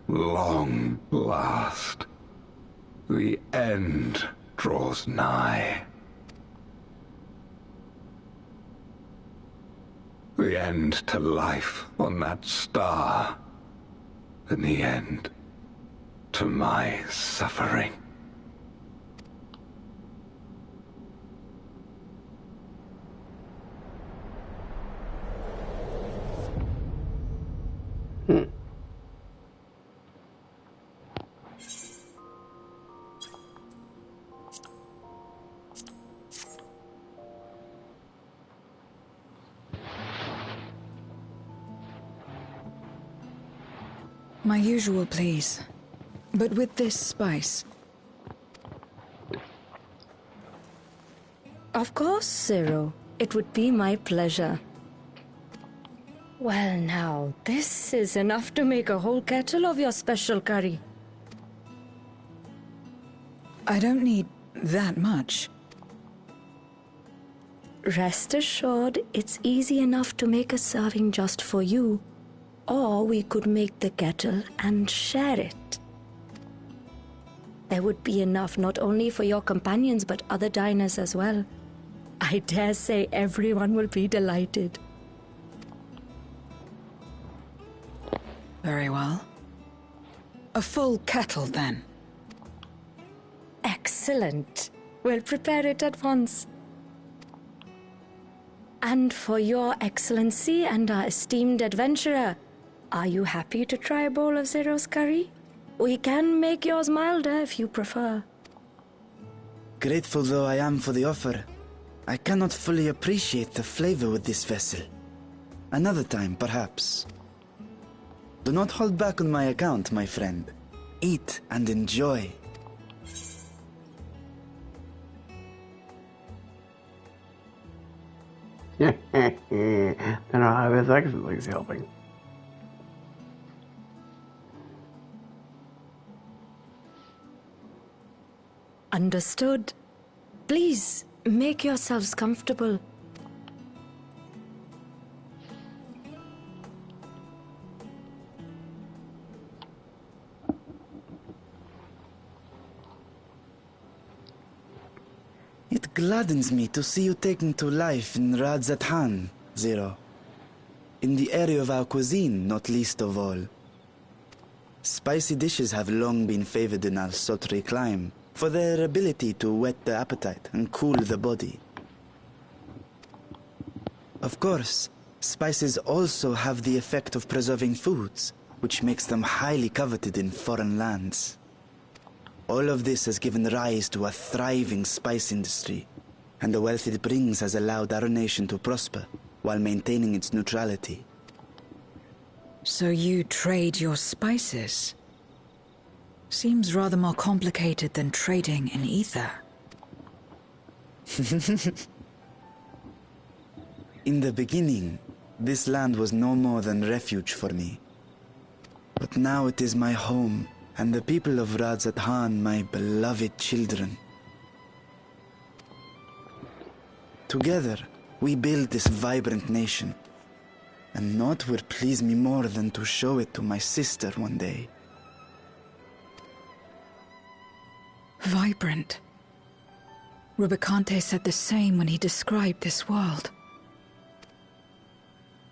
long last, the end draws nigh. The end to life on that star, and the end to my suffering. My usual, please. But with this spice. Of course, Zero. It would be my pleasure. Well now, this is enough to make a whole kettle of your special curry. I don't need that much. Rest assured, it's easy enough to make a serving just for you. Or we could make the kettle and share it. There would be enough not only for your companions but other diners as well. I dare say everyone will be delighted. Very well. A full kettle, then. Excellent. We'll prepare it at once. And for your excellency and our esteemed adventurer, are you happy to try a bowl of Zero's curry? We can make yours milder if you prefer. Grateful though I am for the offer, I cannot fully appreciate the flavor with this vessel. Another time, perhaps. Do not hold back on my account, my friend. Eat and enjoy. Then I'll have his excellency helping. Understood. Please, make yourselves comfortable. It gladdens me to see you taking to life in Radzatan, Zero. In the area of our cuisine, not least of all. Spicy dishes have long been favored in our sultry clime for their ability to whet the appetite and cool the body. Of course, spices also have the effect of preserving foods, which makes them highly coveted in foreign lands. All of this has given rise to a thriving spice industry, and the wealth it brings has allowed our nation to prosper while maintaining its neutrality. So you trade your spices? Seems rather more complicated than trading in ether. In the beginning, this land was no more than refuge for me. But now it is my home, and the people of Radzatan my beloved children. Together, we build this vibrant nation, and naught would please me more than to show it to my sister one day. Vibrant. Rubicante said the same when he described this world.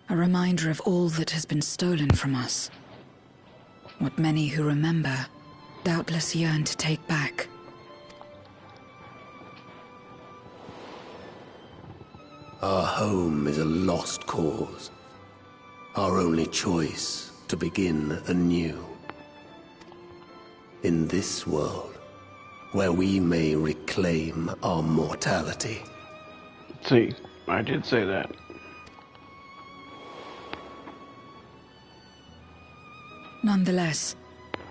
A reminder of all that has been stolen from us. What many who remember doubtless yearn to take back. Our home is a lost cause. Our only choice to begin anew. In this world, where we may reclaim our mortality. See, I did say that. Nonetheless,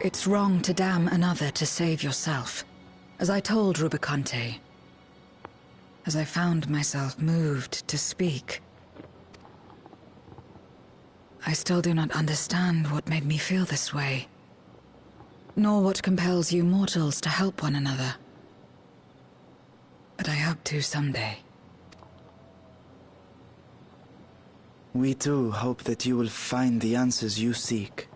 it's wrong to damn another to save yourself. As I told Rubicante, as I found myself moved to speak. I still do not understand what made me feel this way, nor what compels you mortals to help one another. But I hope to someday. We too hope that you will find the answers you seek.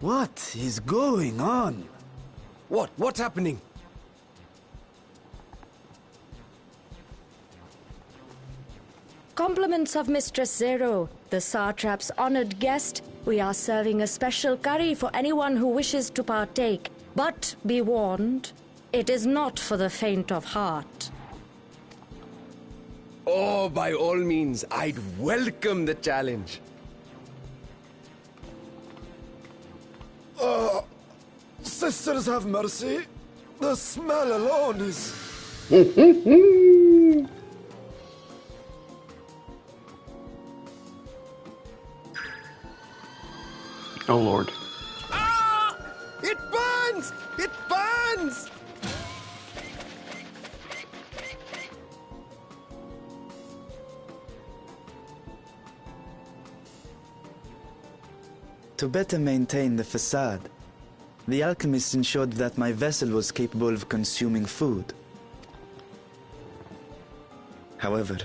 What is going on? What's happening? Compliments of Mistress Zero, the Satrap's honored guest. We are serving a special curry for anyone who wishes to partake. But be warned, it is not for the faint of heart. Oh, by all means, I'd welcome the challenge. Sisters have mercy. The smell alone is... Oh, Lord. Ah! It burns! It burns! To better maintain the facade, the alchemist ensured that my vessel was capable of consuming food. However,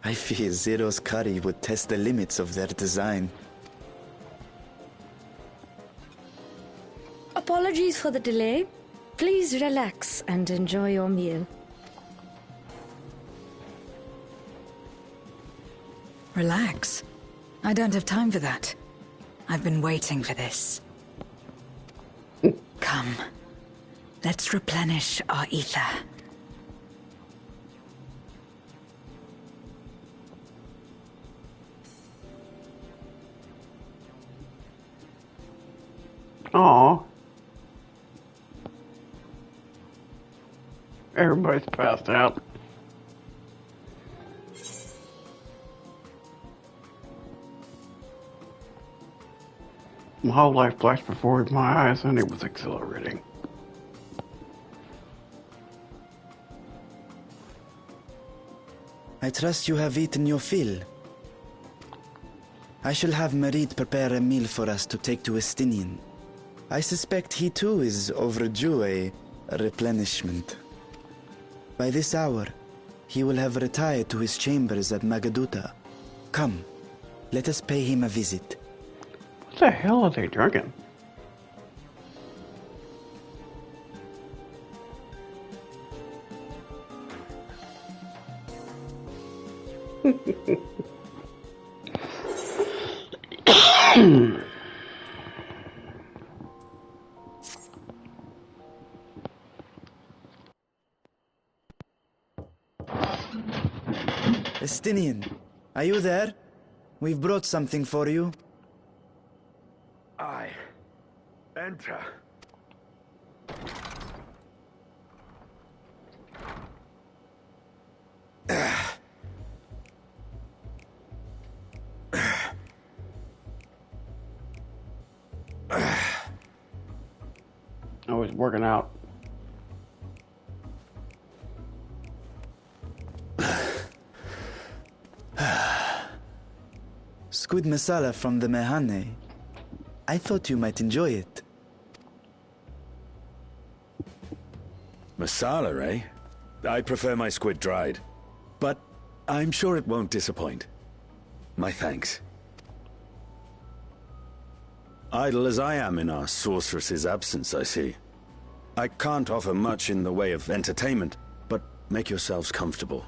I fear Zero's curry would test the limits of their design. Apologies for the delay. Please relax and enjoy your meal. Relax? I don't have time for that. I've been waiting for this. Come. Let's replenish our ether. Aw. Everybody's passed out. My whole life flashed before my eyes and it was exhilarating. I trust you have eaten your fill. I shall have Merid prepare a meal for us to take to Estinian. I suspect he too is overdue a replenishment. By this hour, he will have retired to his chambers at Magaduta. Come, let us pay him a visit. What the hell are they drinking? Estinian, are you there? We've brought something for you. Enter. I was working out. Squid masala from the Mehane. I thought you might enjoy it. Masala, eh? I prefer my squid dried. But I'm sure it won't disappoint. My thanks. Idle as I am in our sorceress's absence, I see. I can't offer much in the way of entertainment, but make yourselves comfortable.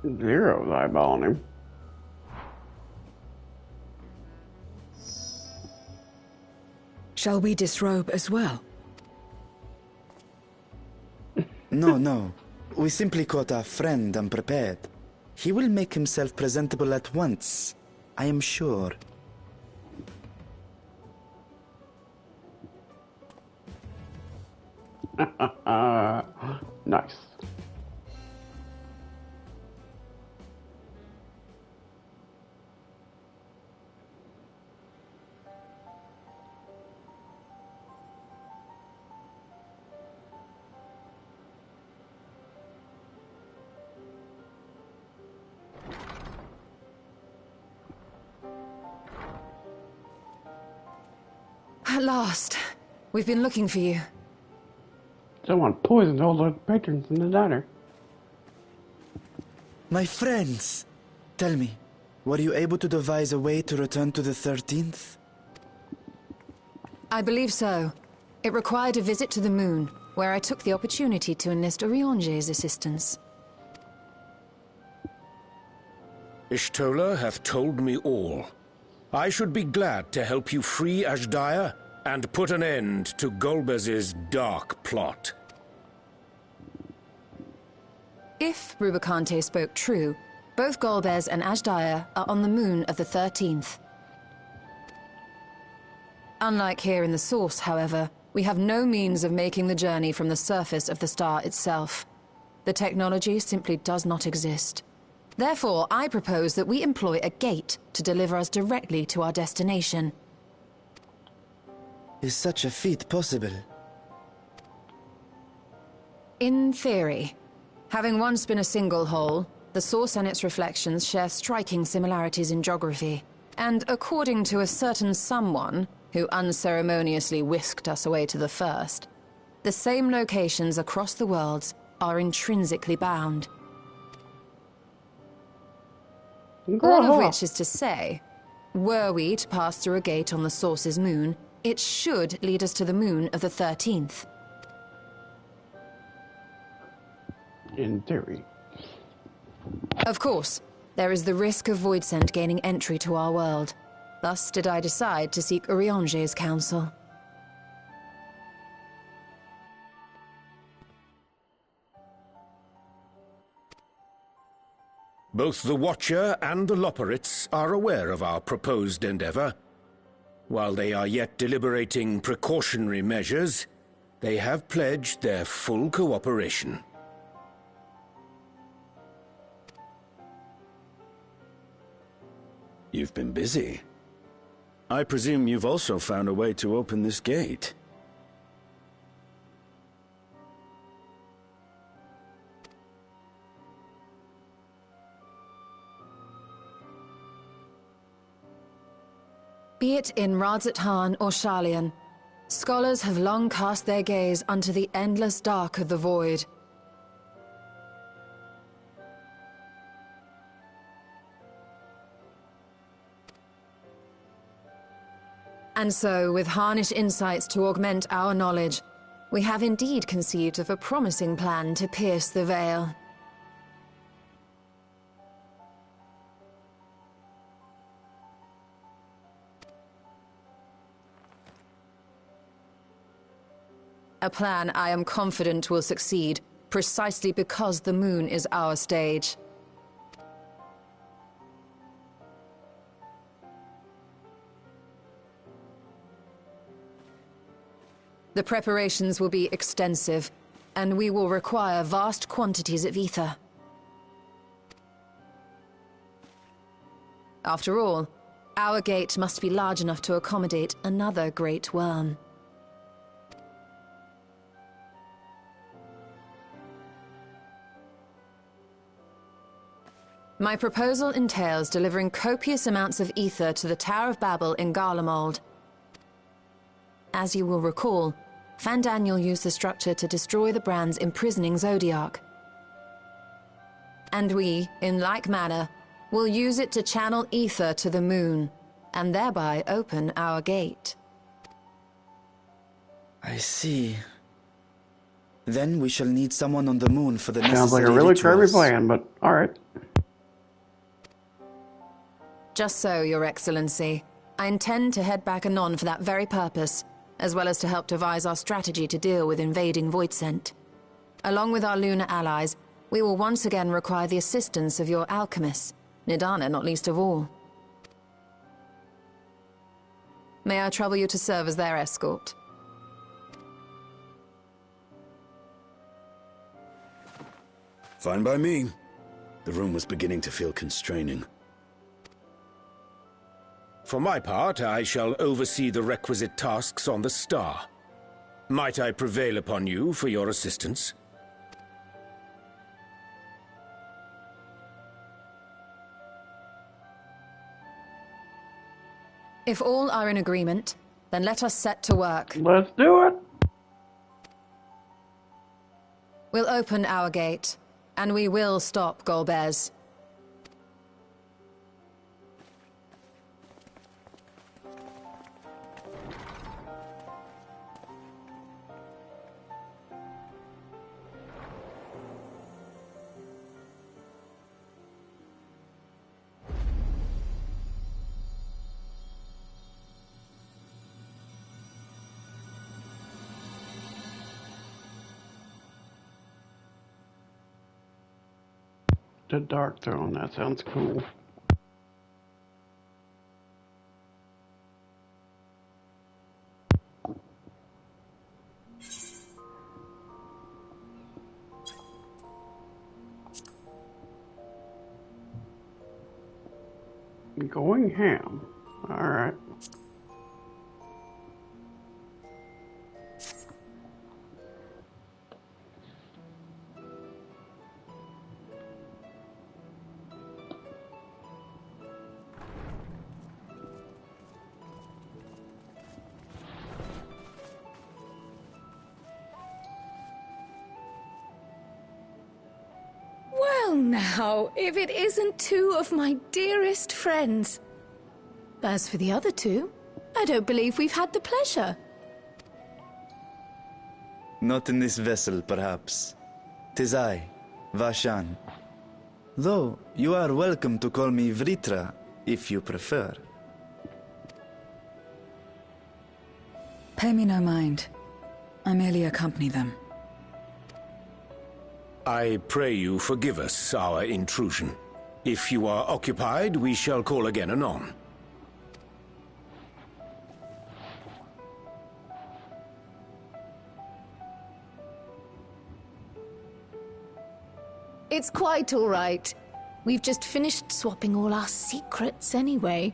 Zero's eyeballing him. Shall we disrobe as well? No. We simply caught our friend unprepared. He will make himself presentable at once, I am sure. Nice. At last. We've been looking for you. Someone poisoned all the patrons in the diner. My friends! Tell me, were you able to devise a way to return to the 13th? I believe so. It required a visit to the moon, where I took the opportunity to enlist Orionge's assistance. Ishtola hath told me all. I should be glad to help you free Azhdaya and put an end to Golbez's dark plot. If Rubicante spoke true, both Golbez and Azhdaya are on the moon of the 13th. Unlike here in the Source, however, we have no means of making the journey from the surface of the star itself. The technology simply does not exist. Therefore, I propose that we employ a gate to deliver us directly to our destination. Is such a feat possible? In theory. Having once been a single hole, the source and its reflections share striking similarities in geography. And according to a certain someone, who unceremoniously whisked us away to the first, the same locations across the worlds are intrinsically bound. All of which is to say, were we to pass through a gate on the source's moon, it should lead us to the moon of the 13th. In theory. Of course, there is the risk of Voidsent gaining entry to our world. Thus did I decide to seek Urianger's counsel. Both the Watcher and the Loporrits are aware of our proposed endeavor. While they are yet deliberating precautionary measures, they have pledged their full cooperation. You've been busy. I presume you've also found a way to open this gate. Be it in Radzat-Han or Sharlayan, scholars have long cast their gaze unto the endless dark of the void. And so, with harnish insights to augment our knowledge, we have indeed conceived of a promising plan to pierce the veil. A plan I am confident will succeed, precisely because the moon is our stage. The preparations will be extensive, and we will require vast quantities of ether. After all, our gate must be large enough to accommodate another great worm. My proposal entails delivering copious amounts of ether to the Tower of Babel in Garlemald. As you will recall, Fandaniel used the structure to destroy the Brand's imprisoning Zodiac. And we, in like manner, will use it to channel ether to the moon, and thereby open our gate. I see. Then we shall need someone on the moon for the necessary Sounds like a really crazy rituals. plan, but alright. Just so, Your Excellency. I intend to head back anon for that very purpose, as well as to help devise our strategy to deal with invading Voidsent. Along with our lunar allies, we will once again require the assistance of your alchemists, Nidana not least of all. May I trouble you to serve as their escort? Fine by me. The room was beginning to feel constraining. For my part, I shall oversee the requisite tasks on the Star. Might I prevail upon you for your assistance? If all are in agreement, then let us set to work. Let's do it! We'll open our gate, and we will stop Golbez. The Dark Throne, that sounds cool. Going ham. Alright. Well now, if it isn't two of my dearest friends. As for the other two, I don't believe we've had the pleasure. Not in this vessel, perhaps. 'Tis I, Vashan. Though, you are welcome to call me Vritra, if you prefer. Pay me no mind. I merely accompany them. I pray you forgive us our intrusion. If you are occupied, we shall call again anon. It's quite all right. We've just finished swapping all our secrets anyway.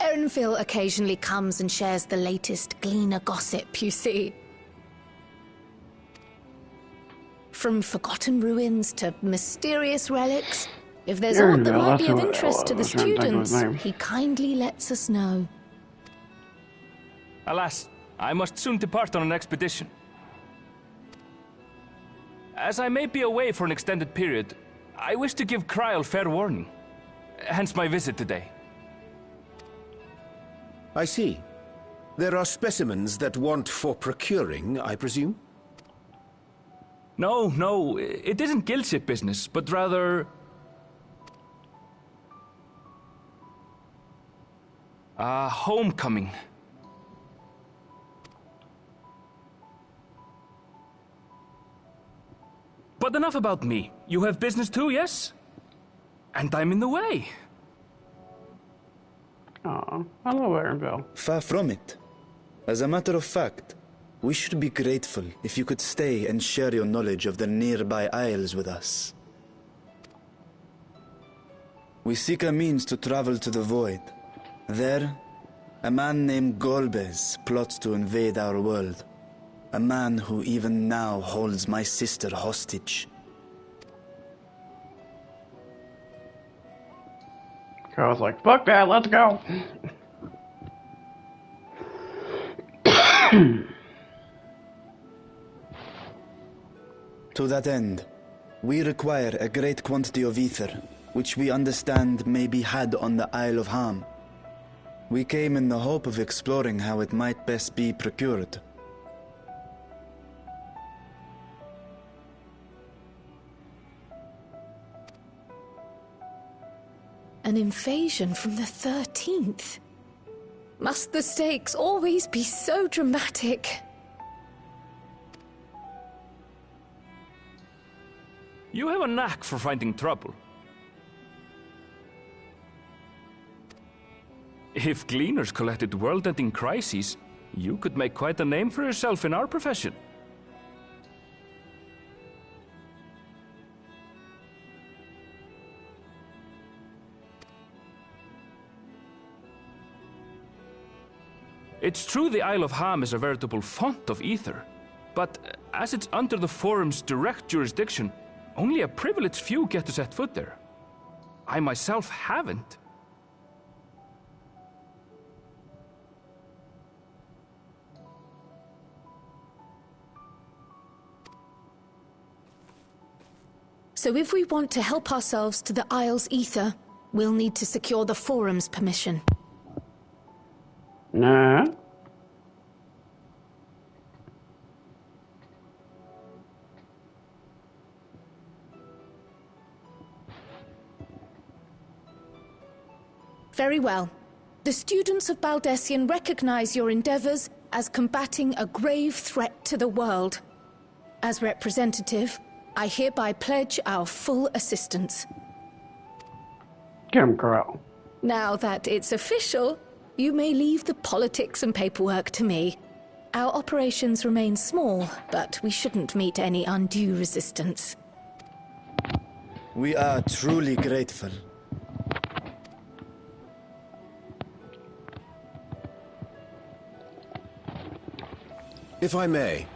Erenville occasionally comes and shares the latest Gleaner gossip, you see. From forgotten ruins to mysterious relics, if there's aught that might be of interest to the students, he kindly lets us know. Alas, I must soon depart on an expedition. As I may be away for an extended period, I wish to give Kryl fair warning. Hence my visit today. I see. There are specimens that want for procuring, I presume? No, it isn't guildship business, but rather... homecoming. But enough about me. You have business too, yes? And I'm in the way. Aw, hello, Erenville. Far from it. As a matter of fact, we should be grateful if you could stay and share your knowledge of the nearby isles with us. We seek a means to travel to the Void. There, a man named Golbez plots to invade our world. A man who even now holds my sister hostage. I was like, fuck that, let's go. To that end, we require a great quantity of ether, which we understand may be had on the Isle of Ham. We came in the hope of exploring how it might best be procured. An invasion from the 13th? Must the stakes always be so dramatic? You have a knack for finding trouble. If Gleaners collected world-ending crises, you could make quite a name for yourself in our profession. It's true the Isle of Ham is a veritable font of ether, but as it's under the Forum's direct jurisdiction, only a privileged few get to set foot there. I myself haven't. So if we want to help ourselves to the Isle's ether, we'll need to secure the Forum's permission. Nah. Very well. The students of Baldessian recognize your endeavors as combating a grave threat to the world. As representative, I hereby pledge our full assistance. Get him, Kryl. Now that it's official, you may leave the politics and paperwork to me. Our operations remain small, but we shouldn't meet any undue resistance. We are truly grateful. If I may.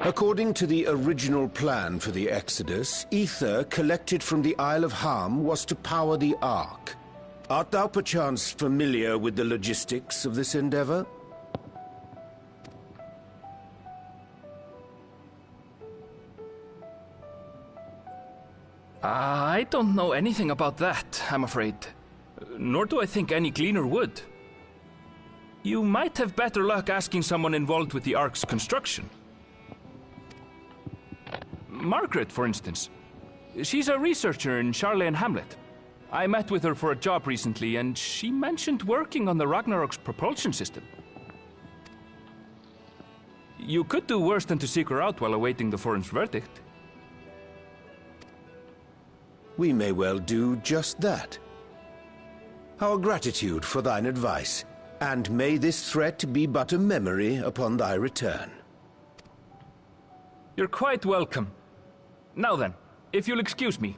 According to the original plan for the Exodus, ether collected from the Isle of Harm was to power the Ark. Art thou perchance familiar with the logistics of this endeavor? I don't know anything about that, I'm afraid. Nor do I think any gleaner would. You might have better luck asking someone involved with the Ark's construction. Margaret, for instance. She's a researcher in Charley and Hamlet. I met with her for a job recently, and she mentioned working on the Ragnarok's propulsion system. You could do worse than to seek her out while awaiting the forum's verdict. We may well do just that. Our gratitude for thine advice, and may this threat be but a memory upon thy return. You're quite welcome. Now then, if you'll excuse me.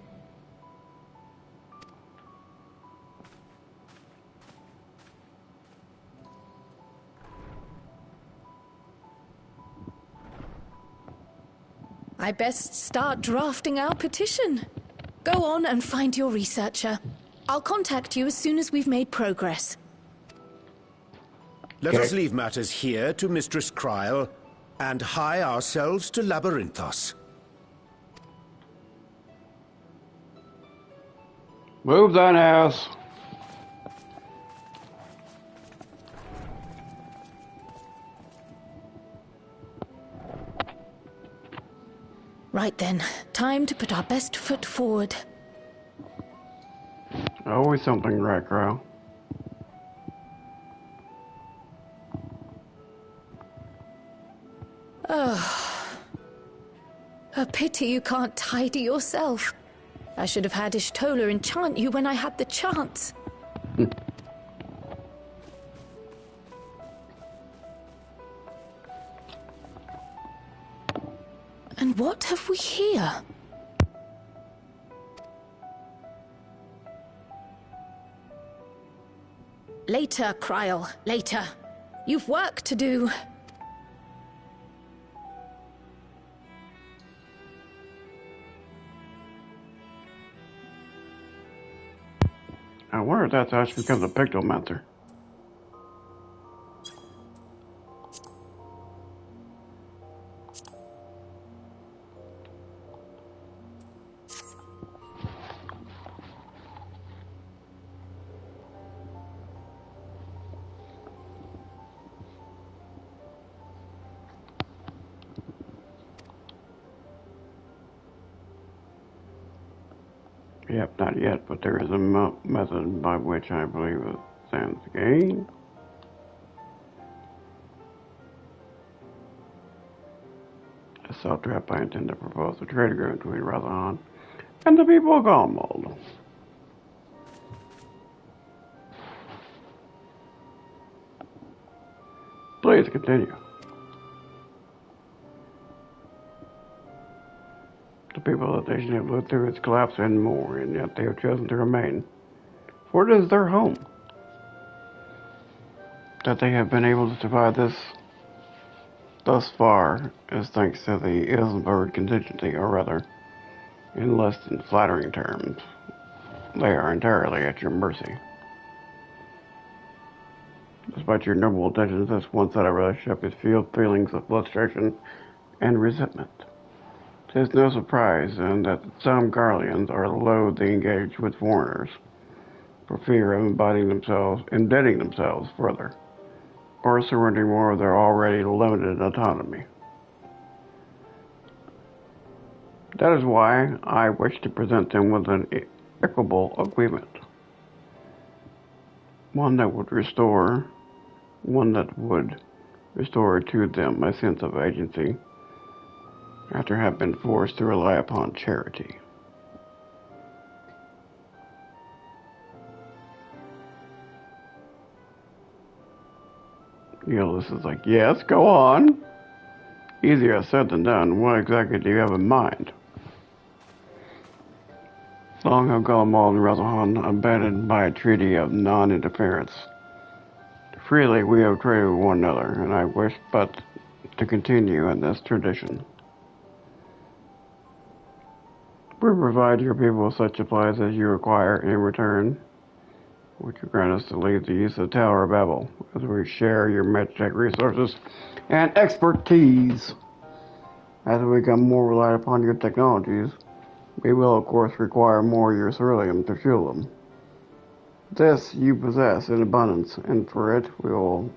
I best start drafting our petition. Go on and find your researcher. I'll contact you as soon as we've made progress. Let us leave matters here to Mistress Kryl, and hie ourselves to Labyrinthos. Move thine ass. Right then, time to put our best foot forward. Always something, right, Crow? Oh. A pity you can't tidy yourself. I should have had Ishtola enchant you when I had the chance. And what have we here? Later, Kryl, later. You've work to do. I wonder if that's actually becomes a pictomancer. Yep, not yet, but there is a method by which I believe it stands to gain. A self-trap I intend to propose a trade agreement between Razan and the people of Galmold. Please continue. The people of the nation have lived through its collapse and more, and yet they have chosen to remain, for it is their home. That they have been able to survive this thus far is thanks to the Ilsenberg contingency, or rather, in less than flattering terms, they are entirely at your mercy. Despite your noble intentions, this one-sided relationship is filled with feelings of frustration and resentment. It is no surprise, then, that some Garleans are loath to engage with foreigners, for fear of indebting themselves further, or surrendering more of their already limited autonomy. That is why I wish to present them with an equitable agreement. One that would restore to them a sense of agency, after having been forced to rely upon charity. This is like, yes, go on. Easier said than done. What exactly do you have in mind? Long have Galmold and Razahan abandoned by a treaty of non-interference Freely we have traded with one another, and I wish but to continue in this tradition. We provide your people with such supplies as you require in return, which will grant us to lead the use of the Tower of Babel, as we share your magic resources and expertise. As we become more reliant upon your technologies, we will of course require more of your ceruleum to fuel them. This you possess in abundance, and for it we will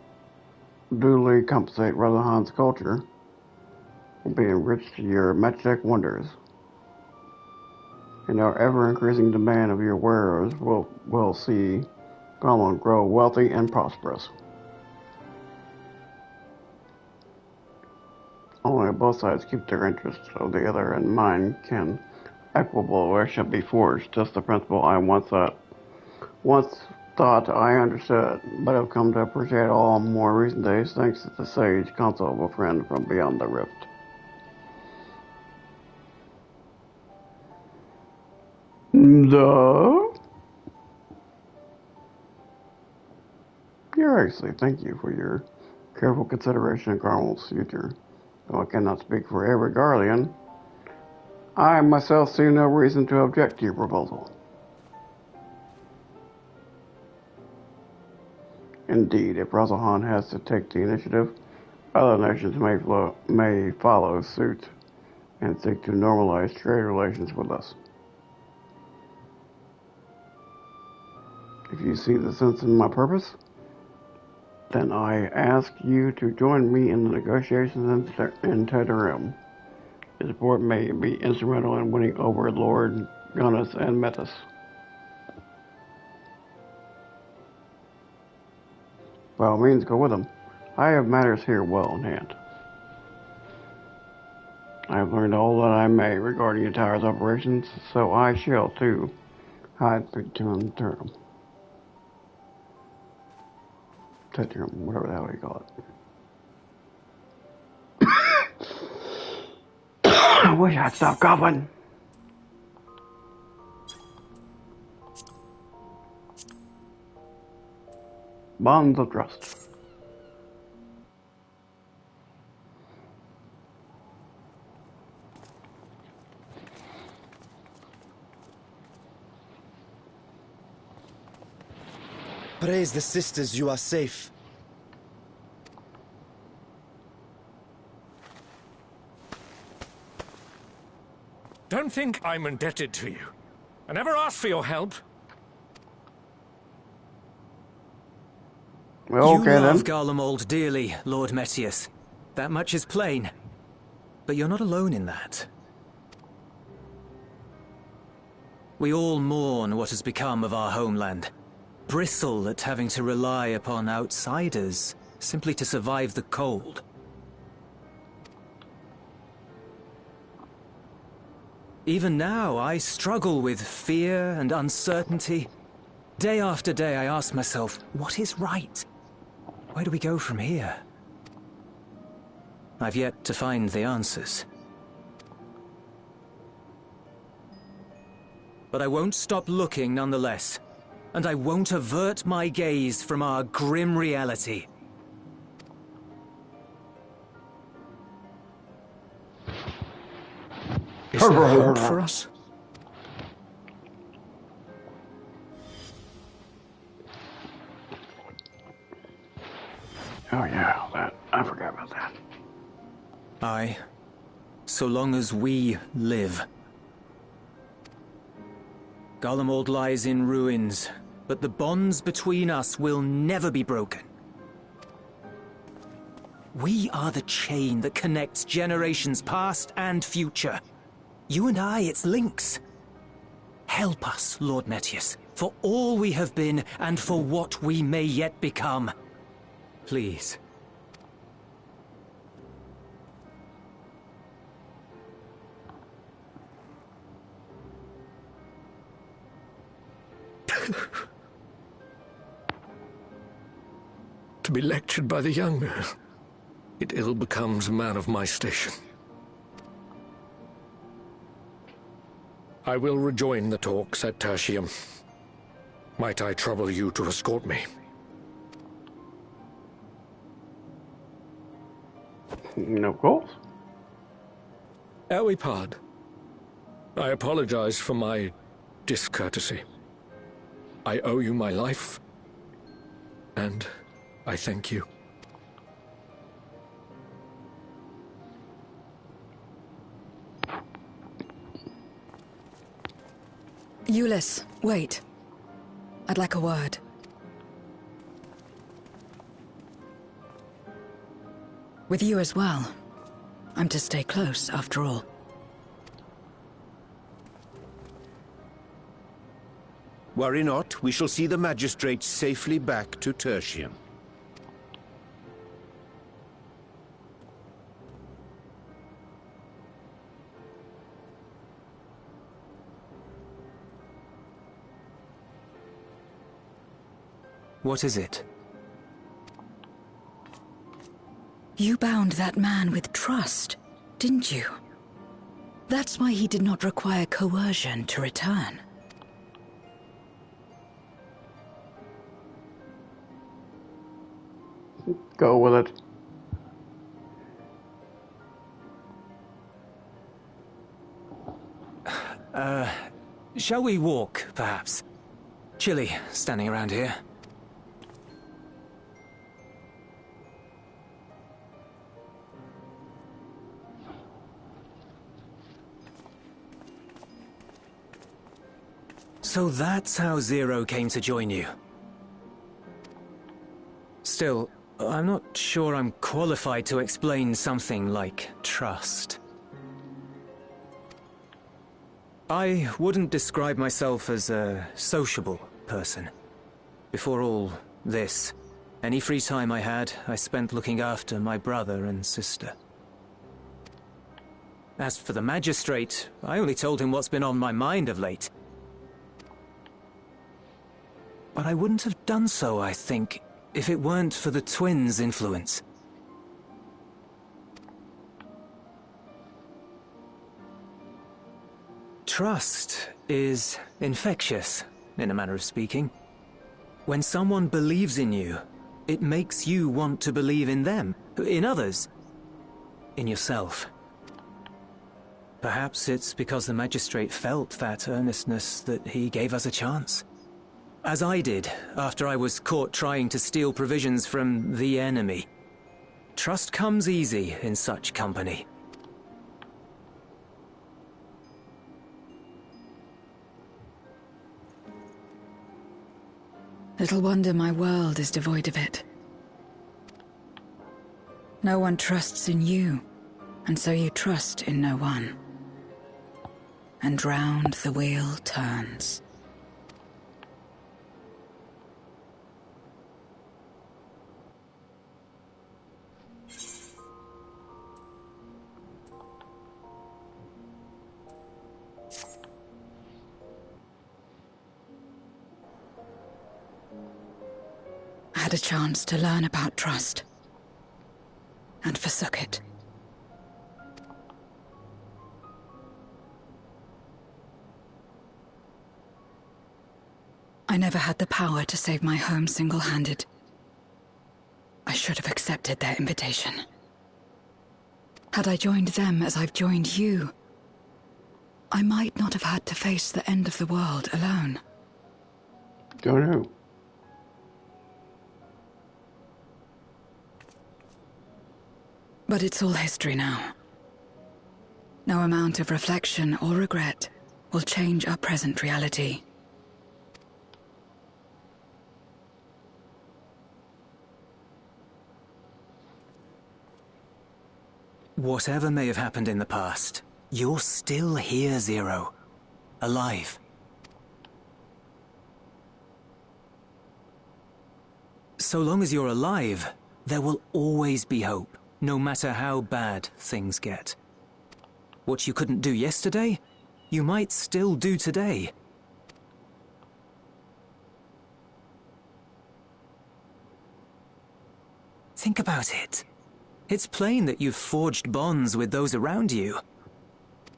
duly compensate Rotherhan's culture will be enriched to your magic wonders. And our ever-increasing demand of your wares will see Gollum grow wealthy and prosperous. Only both sides keep their interests of the other in mind can equitable relationship be forged. Just the principle I once thought I understood, but have come to appreciate all in more recent days thanks to the sage counsel of a friend from beyond the rift. Your Excellency, thank you for your careful consideration of Carmel's future. Though I cannot speak for every Garlean, I myself see no reason to object to your proposal. Indeed, if Rotherhan has to take the initiative, other nations may follow suit and seek to normalize trade relations with us. If you see the sense in my purpose, then I ask you to join me in the negotiations in Teterim. Your support may be instrumental in winning over Lord Gunnis and Metis. By all means, go with them. I have matters here well in hand. I have learned all that I may regarding your tower's operations, so I shall, too, hide between Teterim. Teterim, whatever the hell you call it. I wish I'd stop coughing. Bonds of trust. Praise the sisters, you are safe. Don't think I'm indebted to you. I never asked for your help. Well, okay, you love then. Garlemald dearly, Lord Metius. That much is plain. But you're not alone in that. We all mourn what has become of our homeland. Bristle at having to rely upon outsiders simply to survive the cold. Even now, I struggle with fear and uncertainty. Day after day, I ask myself, what is right? Where do we go from here? I've yet to find the answers. But I won't stop looking nonetheless. And I won't avert my gaze from our grim reality. Is there hope for us? Oh yeah, I forgot about that. Aye. So long as we live. Garlemald lies in ruins, but the bonds between us will never be broken. We are the chain that connects generations past and future. You and I, it's links. Help us, Lord Metius, for all we have been and for what we may yet become. Please. To be lectured by the young man, it ill becomes a man of my station. I will rejoin the talks at Tertium. Might I trouble you to escort me? Of course. Elipard, I apologize for my discourtesy. I owe you my life, and I thank you. Euless, wait. I'd like a word. With you as well. I'm to stay close, after all. Worry not, we shall see the magistrate safely back to Tertium. What is it? You bound that man with trust, didn't you? That's why he did not require coercion to return. Go with it. Shall we walk, perhaps? Chilly, standing around here. So that's how Zero came to join you. Still, I'm not sure I'm qualified to explain something like trust. I wouldn't describe myself as a sociable person. Before all this, any free time I had, I spent looking after my brother and sister. As for the magistrate, I only told him what's been on my mind of late. But I wouldn't have done so, I think, if it weren't for the twins' influence. Trust is infectious, in a manner of speaking. When someone believes in you, it makes you want to believe in them, in others, in yourself. Perhaps it's because the magistrate felt that earnestness that he gave us a chance. As I did, after I was caught trying to steal provisions from the enemy. Trust comes easy in such company. Little wonder my world is devoid of it. No one trusts in you, and so you trust in no one. And round the wheel turns. I had a chance to learn about trust, and forsook it. I never had the power to save my home single-handed. I should have accepted their invitation. Had I joined them as I've joined you, I might not have had to face the end of the world alone. Don't know. But it's all history now. No amount of reflection or regret will change our present reality. Whatever may have happened in the past, you're still here, Zero. Alive. So long as you're alive, there will always be hope, no matter how bad things get. What you couldn't do yesterday, you might still do today. Think about it. It's plain that you've forged bonds with those around you.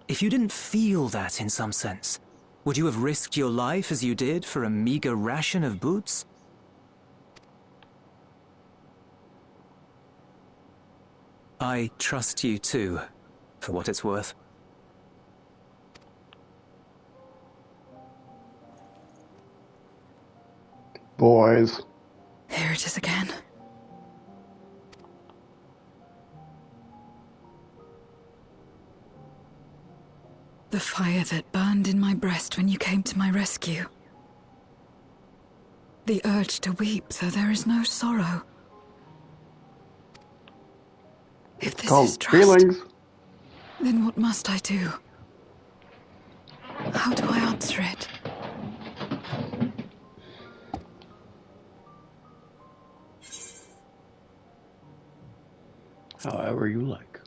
If you didn't feel that in some sense, would you have risked your life as you did for a meager ration of boots? I trust you too, for what it's worth. Boys. Here it is again. The fire that burned in my breast when you came to my rescue. The urge to weep, though there is no sorrow. If this is trust, feelings, then what must I do? How do I answer it? However you like.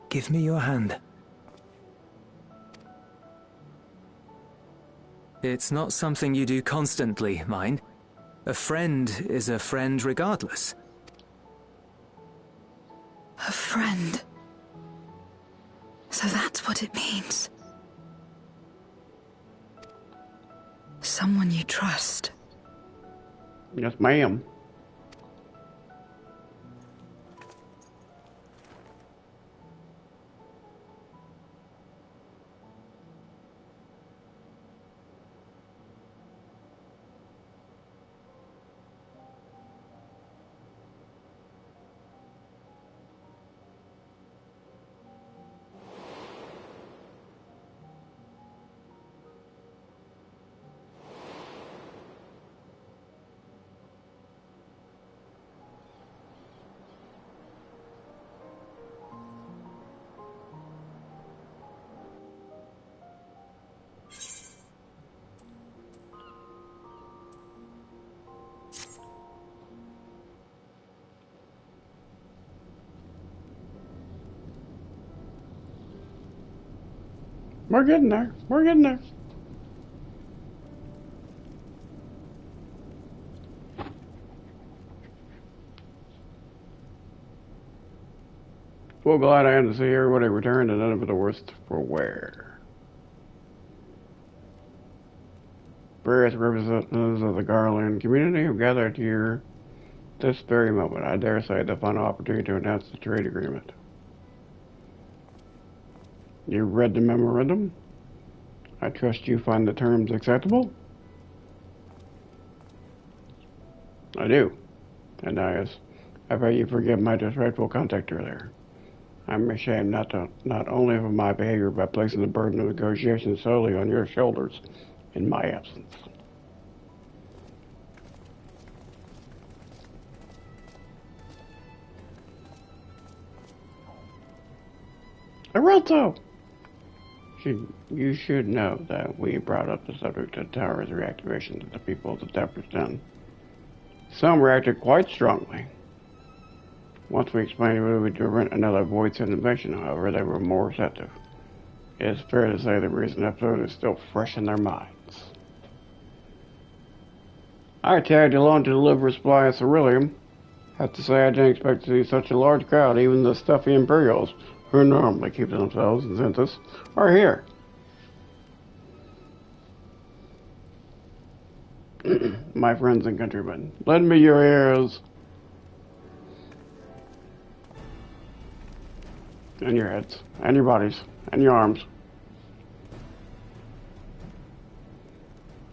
Give me your hand. It's not something you do constantly, mind. A friend is a friend regardless. A friend? So that's what it means. Someone you trust. Yes, ma'am. We're getting there. We're getting there. Well, glad I had to see everybody return to none of the worst for wear. Various representatives of the Garland community have gathered here this very moment. I dare say the final opportunity to announce the trade agreement. You read the memorandum? I trust you find the terms acceptable? I do. And I pray you forgive my disrespectful contact earlier. I'm ashamed not only of my behavior by placing the burden of negotiation solely on your shoulders in my absence. Arelto! You should know that we brought up the subject of tower's reactivation to the people of the Temperance Den. Some reacted quite strongly. Once we explained it would prevent another void-sent invasion, however, they were more receptive. It is fair to say the recent episode is still fresh in their minds. I tagged along to deliver a supply of ceruleum. Have to say I didn't expect to see such a large crowd. Even the stuffy Imperials, who normally keep to themselves in Zenthus, are here. My friends and countrymen, lend me your ears and your heads, and your bodies, and your arms.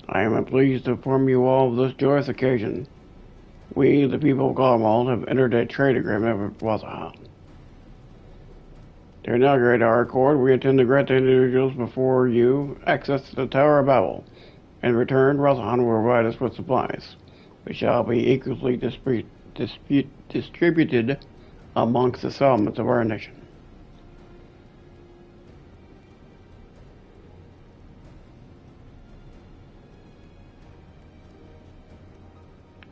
I am pleased to inform you all of this joyous occasion. We, the people of Garlemald, have entered a trade agreement with Wazahan. To inaugurate our accord, we intend to grant the individuals before you access to the Tower of Babel. In return, Wazahan will provide us with supplies, which shall be equally distributed amongst the settlements of our nation.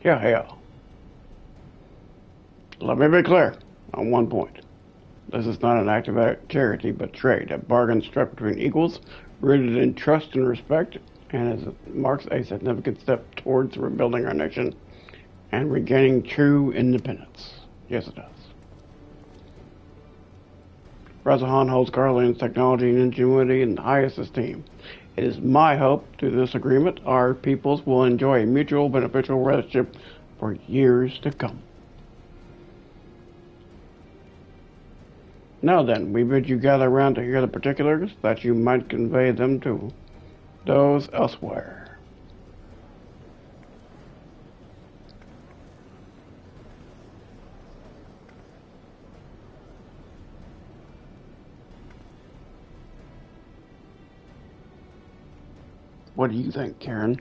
Yeah. Let me be clear on one point. This is not an act of charity, but trade, a bargain struck between equals, rooted in trust and respect, and it marks a significant step towards rebuilding our nation and regaining true independence. Yes, it does. Razahan holds Garland's technology and ingenuity in the highest esteem. It is my hope through this agreement our peoples will enjoy a mutual beneficial relationship for years to come. Now then, we bid you gather around to hear the particulars, that you might convey them to those elsewhere. What do you think, Karen?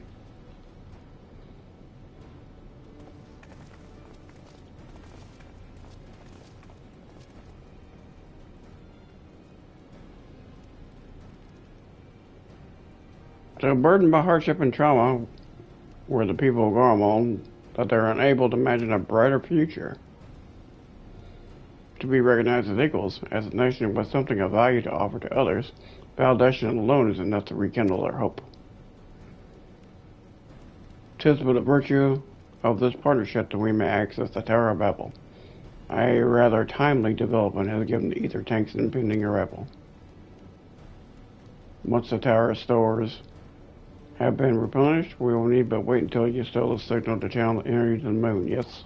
So burdened by hardship and trauma were the people of Garlemald that they're unable to imagine a brighter future. To be recognized as equals, as a nation with something of value to offer to others, validation alone is enough to rekindle their hope. 'Tis but a virtue of this partnership that we may access the Tower of Babel. A rather timely development has given the ether tanks an impending arrival. Once the tower stores have been replenished, we will need but wait until you stow the signal to channel the energy to the moon, yes?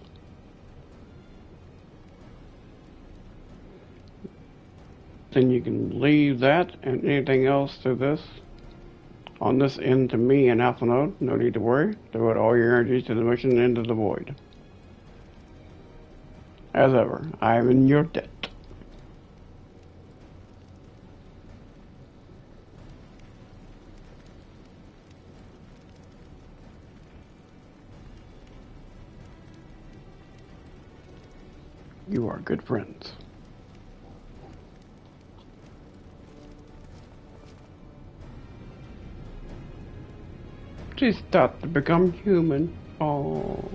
Then you can leave that and anything else to this. On this end to me and Alpha Node, no need to worry. Devote all your energies to the mission and into the void. As ever, I am in your debt. You are good friends. She started to become human. Oh.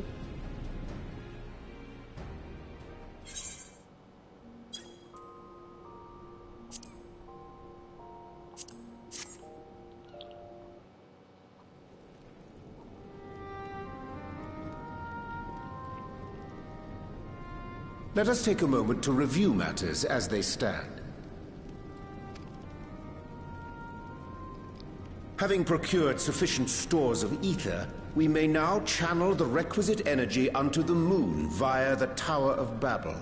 Let us take a moment to review matters as they stand. Having procured sufficient stores of ether, we may now channel the requisite energy unto the moon via the Tower of Babel.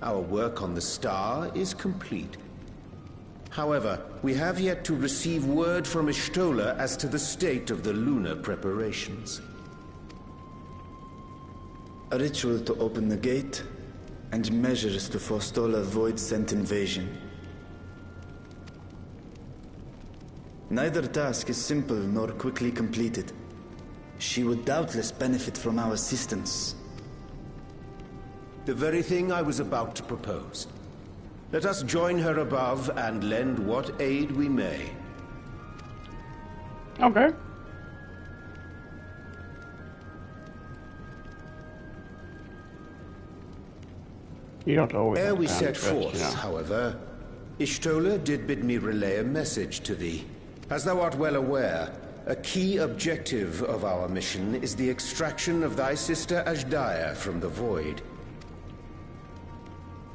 Our work on the star is complete. However, we have yet to receive word from Y'shtola as to the state of the lunar preparations. A ritual to open the gate, and measures to forestall a void-sent invasion. Neither task is simple nor quickly completed. She would doubtless benefit from our assistance. The very thing I was about to propose. Let us join her above and lend what aid we may. Okay. You don't always Ere we set first, forth, you know. however, Y'shtola did bid me relay a message to thee. As thou art well aware, a key objective of our mission is the extraction of thy sister Azhdaya from the Void.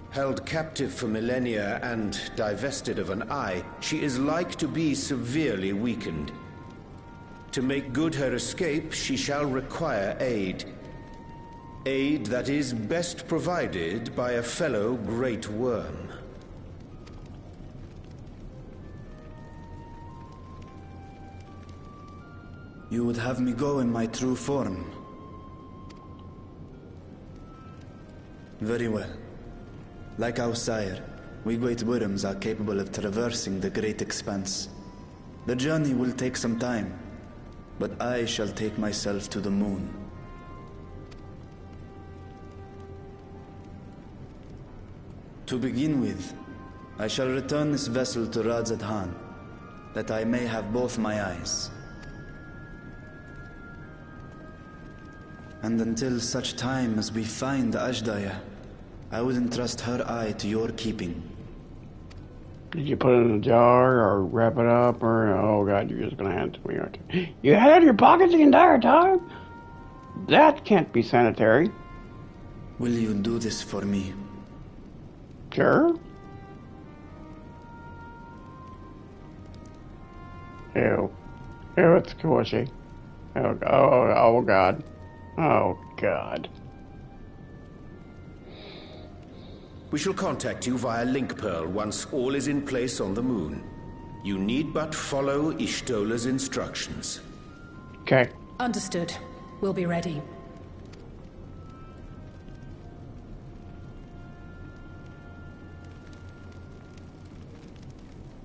Held captive for millennia and divested of an eye, she is like to be severely weakened. To make good her escape, she shall require aid. Aid that is best provided by a fellow Great Worm. You would have me go in my true form. Very well. Like our sire, we Great Worms are capable of traversing the great expanse. The journey will take some time, but I shall take myself to the moon. To begin with, I shall return this vessel to Radzadhan, that I may have both my eyes. And until such time as we find Azhdaya, I will entrust her eye to your keeping. Did you put it in a jar or wrap it up or oh god, you're just gonna hand it to me, aren't you? You had it in your pocket the entire time? That can't be sanitary. Will you do this for me? Sure. Ew. Ew, it's squishy. Oh god. Oh god. We shall contact you via link pearl once all is in place on the moon. You need but follow Ishtola's instructions. Okay. Understood. We'll be ready.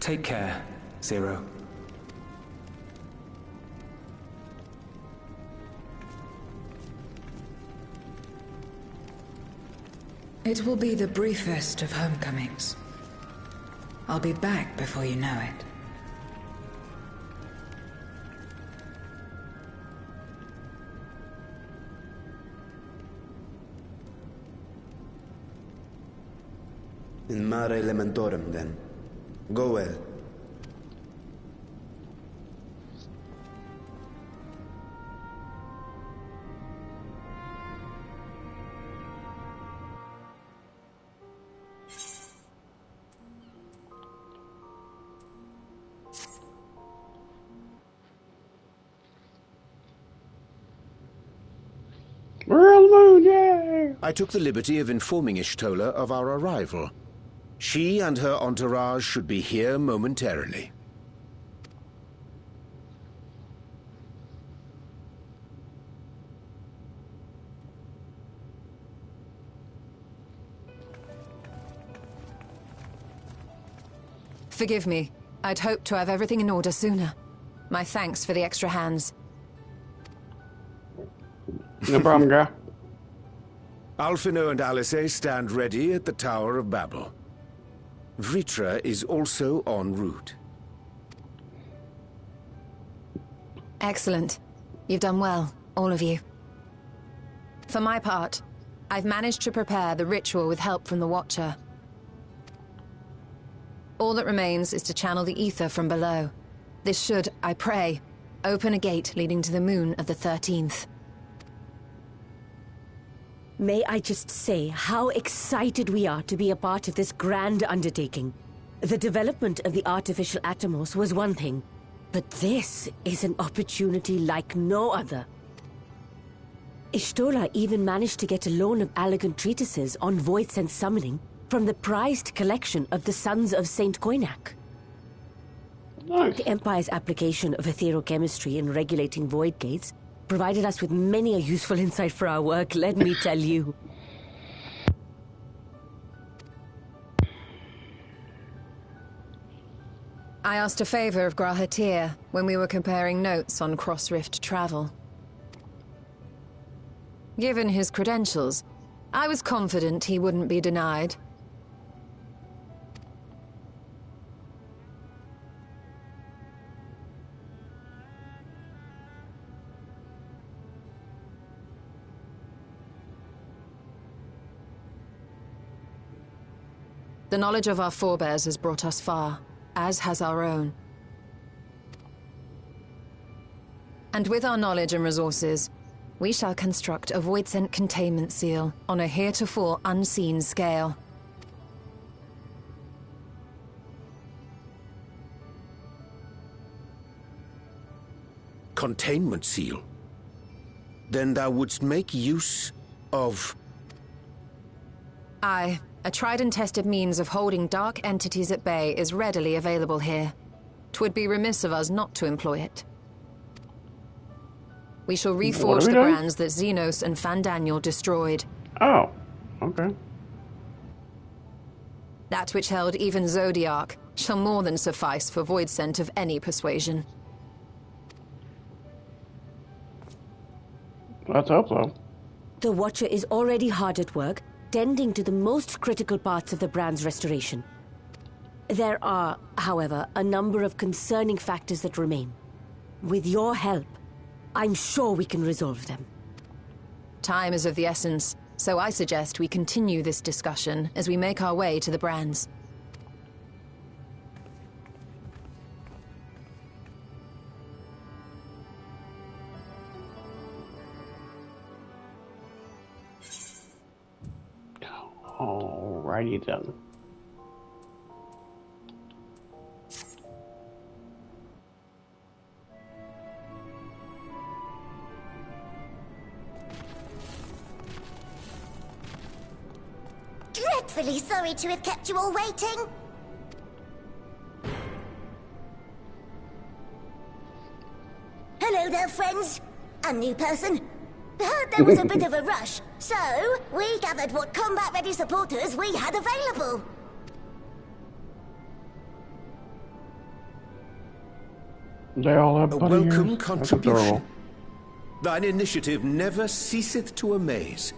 Take care, Zero. It will be the briefest of homecomings. I'll be back before you know it. In mare elementorum, then. Go well. We're on the moon, yay! I took the liberty of informing Ishtola of our arrival. She and her entourage should be here momentarily. Forgive me. I'd hoped to have everything in order sooner. My thanks for the extra hands. No problem, girl. Alphino and Alice stand ready at the Tower of Babel. Vritra is also en route. Excellent. You've done well, all of you. For my part, I've managed to prepare the ritual with help from the Watcher. All that remains is to channel the ether from below. This should, I pray, open a gate leading to the moon of the 13th. May I just say how excited we are to be a part of this grand undertaking. The development of the artificial Atomos was one thing, but this is an opportunity like no other. Ishtola even managed to get a loan of elegant treatises on void sense summoning from the prized collection of the Sons of Saint Koinak. Nice. The Empire's application of etherochemistry in regulating void gates provided us with many a useful insight for our work, let me tell you. I asked a favor of Grahatir when we were comparing notes on cross-rift travel. Given his credentials, I was confident he wouldn't be denied. The knowledge of our forebears has brought us far, as has our own. And with our knowledge and resources, we shall construct a void-sent containment seal on a heretofore unseen scale. Containment seal? Then thou wouldst make use of... Aye. A tried and tested means of holding dark entities at bay is readily available here. 'Twould be remiss of us not to employ it. We shall reforge the brands that Xenos and Fandaniel destroyed. Oh, okay. That which held even Zodiac shall more than suffice for void scent of any persuasion. Let's hope so. The Watcher is already hard at work, tending to the most critical parts of the brand's restoration. There are, however, a number of concerning factors that remain. With your help, I'm sure we can resolve them. Time is of the essence, so I suggest we continue this discussion as we make our way to the brands. Alrighty then. Dreadfully sorry to have kept you all waiting. Hello there, friends. A new person. Heard there was a bit of a rush, so we gathered what combat-ready supporters we had available. They all have a bunny welcome ears. contribution. Thine initiative never ceaseth to amaze.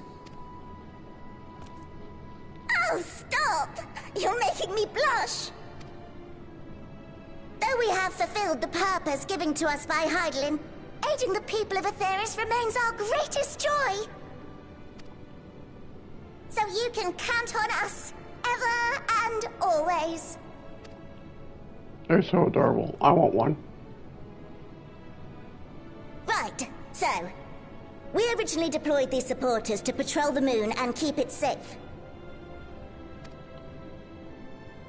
Oh, stop! You're making me blush! Though we have fulfilled the purpose given to us by Hydaelyn, aiding the people of Aetheris remains our greatest joy. So you can count on us, ever and always. They're so adorable. I want one. Right, so we originally deployed these supporters to patrol the moon and keep it safe.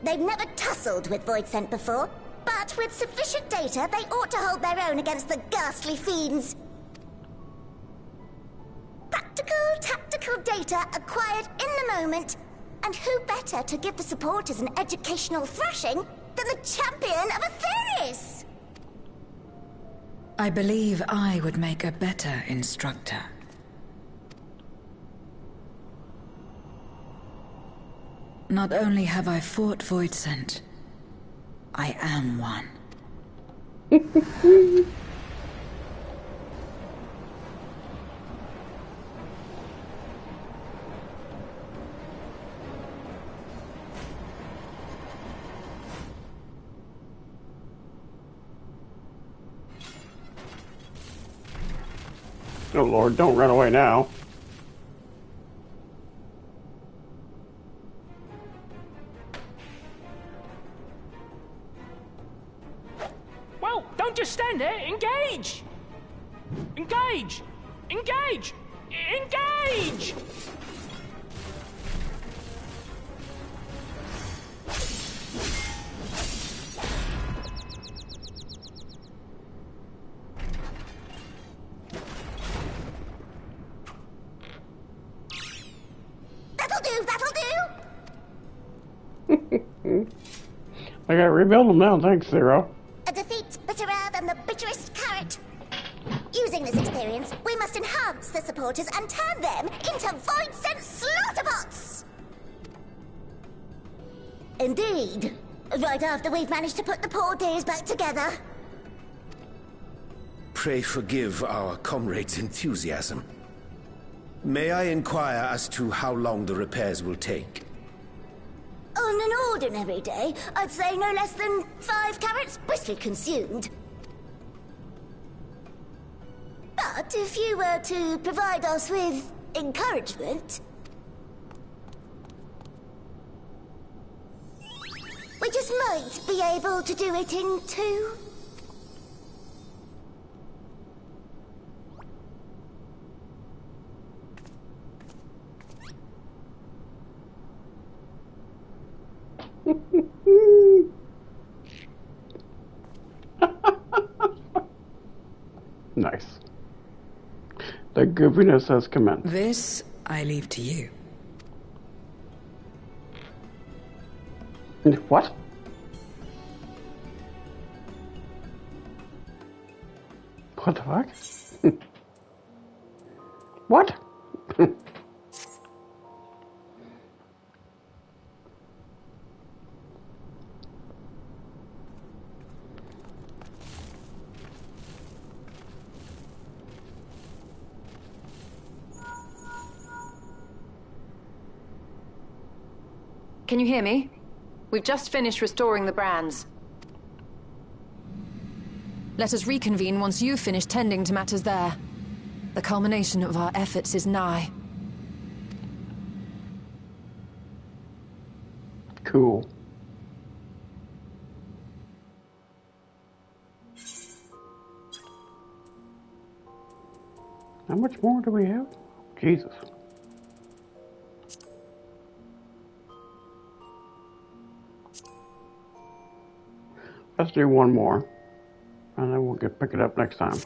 They've never tussled with Voidsent before, but with sufficient data, they ought to hold their own against the ghastly fiends. Practical, tactical data acquired in the moment, and who better to give the supporters an educational thrashing than the champion of Aetheris? I believe I would make a better instructor. Not only have I fought Voidsent, I am one. Oh Lord, don't run away now. Well, don't just stand there. Engage! Engage! Engage! Engage! I gotta rebuild them now, thanks, Zero. A defeat bitterer than the bitterest carrot. Using this experience, we must enhance the supporters and turn them into Voidsent slaughterbots! Indeed. Right after we've managed to put the poor dears back together. Pray forgive our comrade's enthusiasm. May I inquire as to how long the repairs will take? On an ordinary day, I'd say no less than 5 carrots briskly consumed. But if you were to provide us with encouragement, we just might be able to do it in 2. Nice. The goofiness has commenced. This I leave to you. What? What the fuck? What? Can you hear me? We've just finished restoring the brands. Let us reconvene once you've finished tending to matters there. The culmination of our efforts is nigh. Cool. How much more do we have? Jesus. Let's do one more. And then we'll pick it up next time.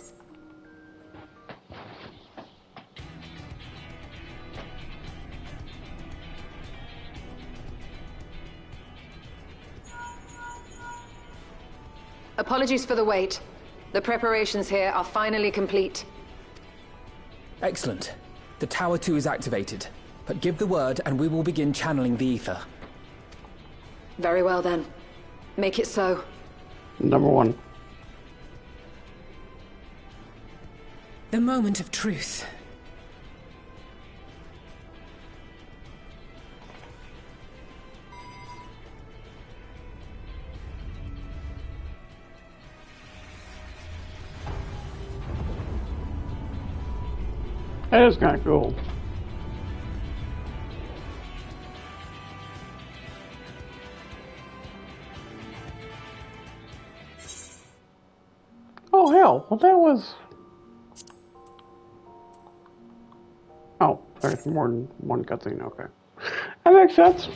Apologies for the wait. The preparations here are finally complete. Excellent. The Tower 2 is activated. But give the word and we will begin channeling the ether. Very well then. Make it so. Number 1. The moment of truth. That is kind of cool. Oh hell, well that was... Oh, there's more than one cutscene, okay. That makes sense.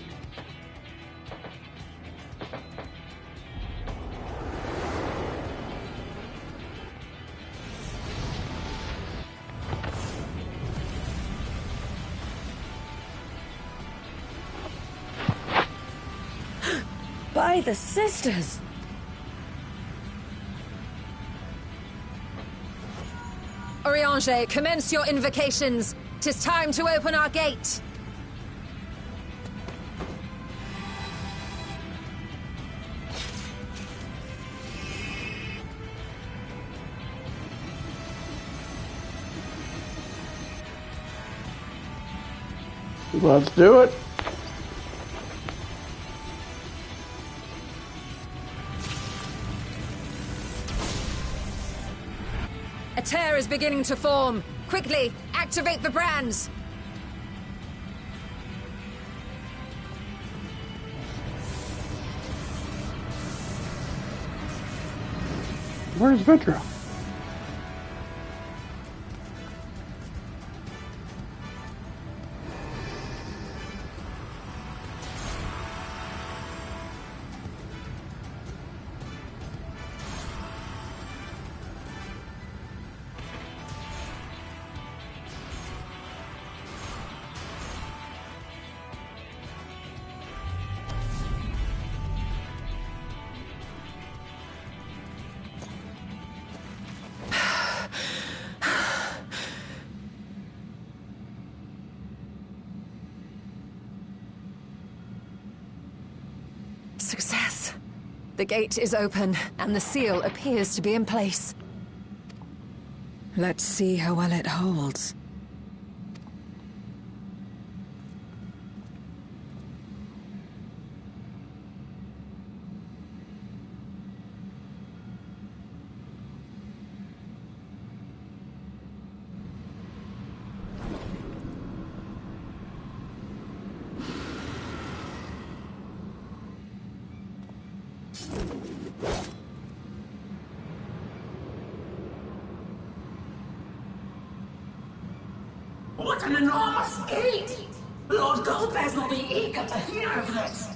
By the sisters! Oriange, commence your invocations. 'Tis time to open our gate. Let's do it. A tear is beginning to form. Quickly, activate the brands. Where's Vitra? Success. The gate is open, and the seal appears to be in place. Let's see how well it holds. What an enormous gate! Lord Goldbears will be eager to hear of this.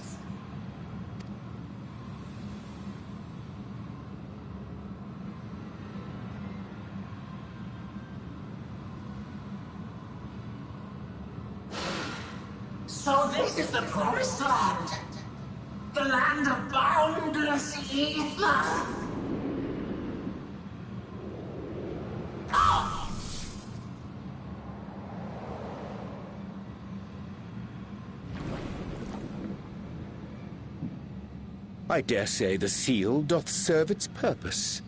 So this is the promised land. The land of boundless ether. I dare say the seal doth serve its purpose.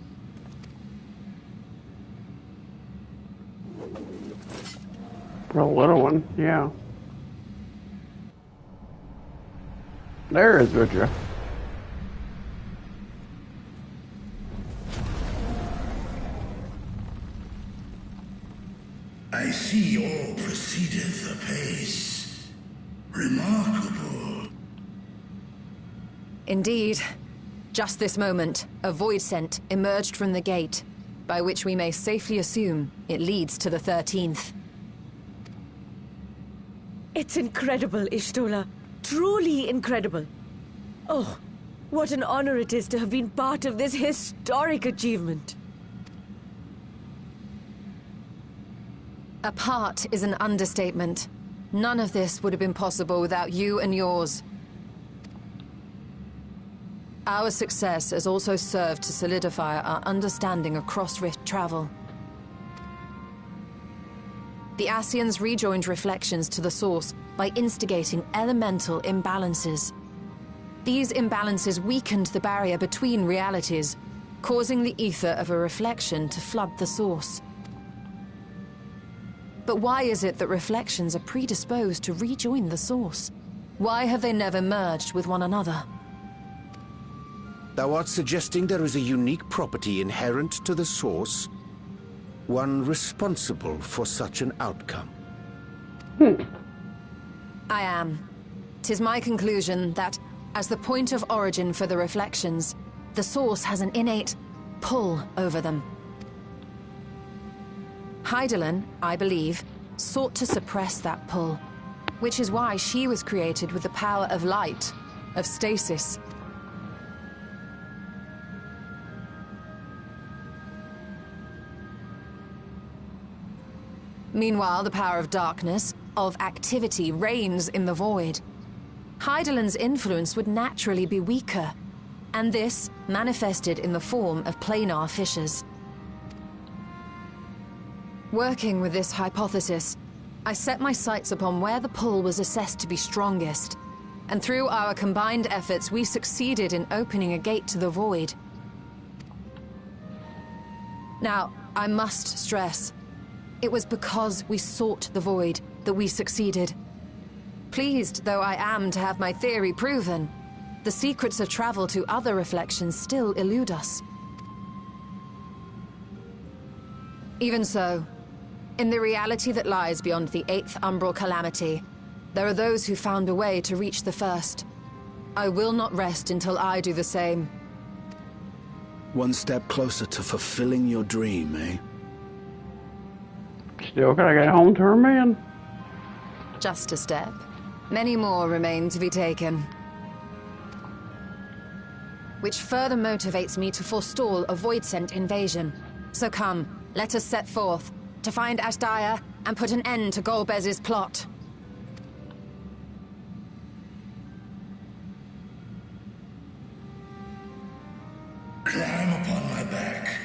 For a little one, yeah. There is Vitra. I see all proceedeth apace. Remarkable. Indeed. Just this moment, a void scent emerged from the gate, by which we may safely assume it leads to the 13th. It's incredible, Ishtola. Truly incredible. Oh, What an honor it is to have been part of this historic achievement. A part is an understatement. None of this would have been possible without you and yours. Our success has also served to solidify our understanding of cross-rift travel. The Ascians rejoined reflections to the source by instigating elemental imbalances. These imbalances weakened the barrier between realities, causing the ether of a reflection to flood the source. But why is it that reflections are predisposed to rejoin the source? Why have they never merged with one another? Thou art suggesting there is a unique property inherent to the source, one responsible for such an outcome. I am. 'Tis my conclusion that, as the point of origin for the reflections, the source has an innate pull over them. Hydaelyn, I believe, sought to suppress that pull, which is why she was created with the power of light, of stasis. Meanwhile, the power of darkness, of activity, reigns in the void. Hydaelyn's influence would naturally be weaker, and this manifested in the form of planar fissures. Working with this hypothesis, I set my sights upon where the pull was assessed to be strongest, and through our combined efforts we succeeded in opening a gate to the void. Now, I must stress, it was because we sought the void that we succeeded. Pleased though I am to have my theory proven, the secrets of travel to other reflections still elude us. Even so, in the reality that lies beyond the 8th umbral calamity, there are those who found a way to reach the first. I will not rest until I do the same. One step closer to fulfilling your dream, eh? Still gotta get home to her man. Just a step. Many more remain to be taken. Which further motivates me to forestall a void-sent invasion. So come, let us set forth, to find Ashdaya and put an end to Golbez's plot. Climb upon my back.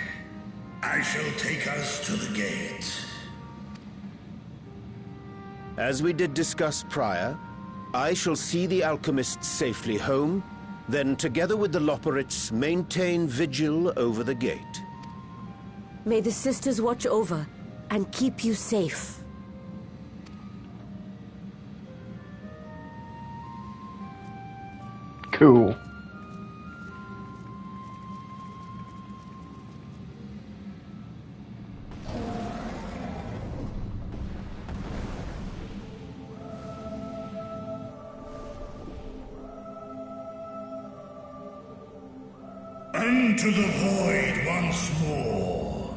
I shall take us to the gate. As we did discuss prior, I shall see the alchemists safely home, then together with the Loporrits maintain vigil over the gate. May the sisters watch over and keep you safe. Cool. Into the void once more.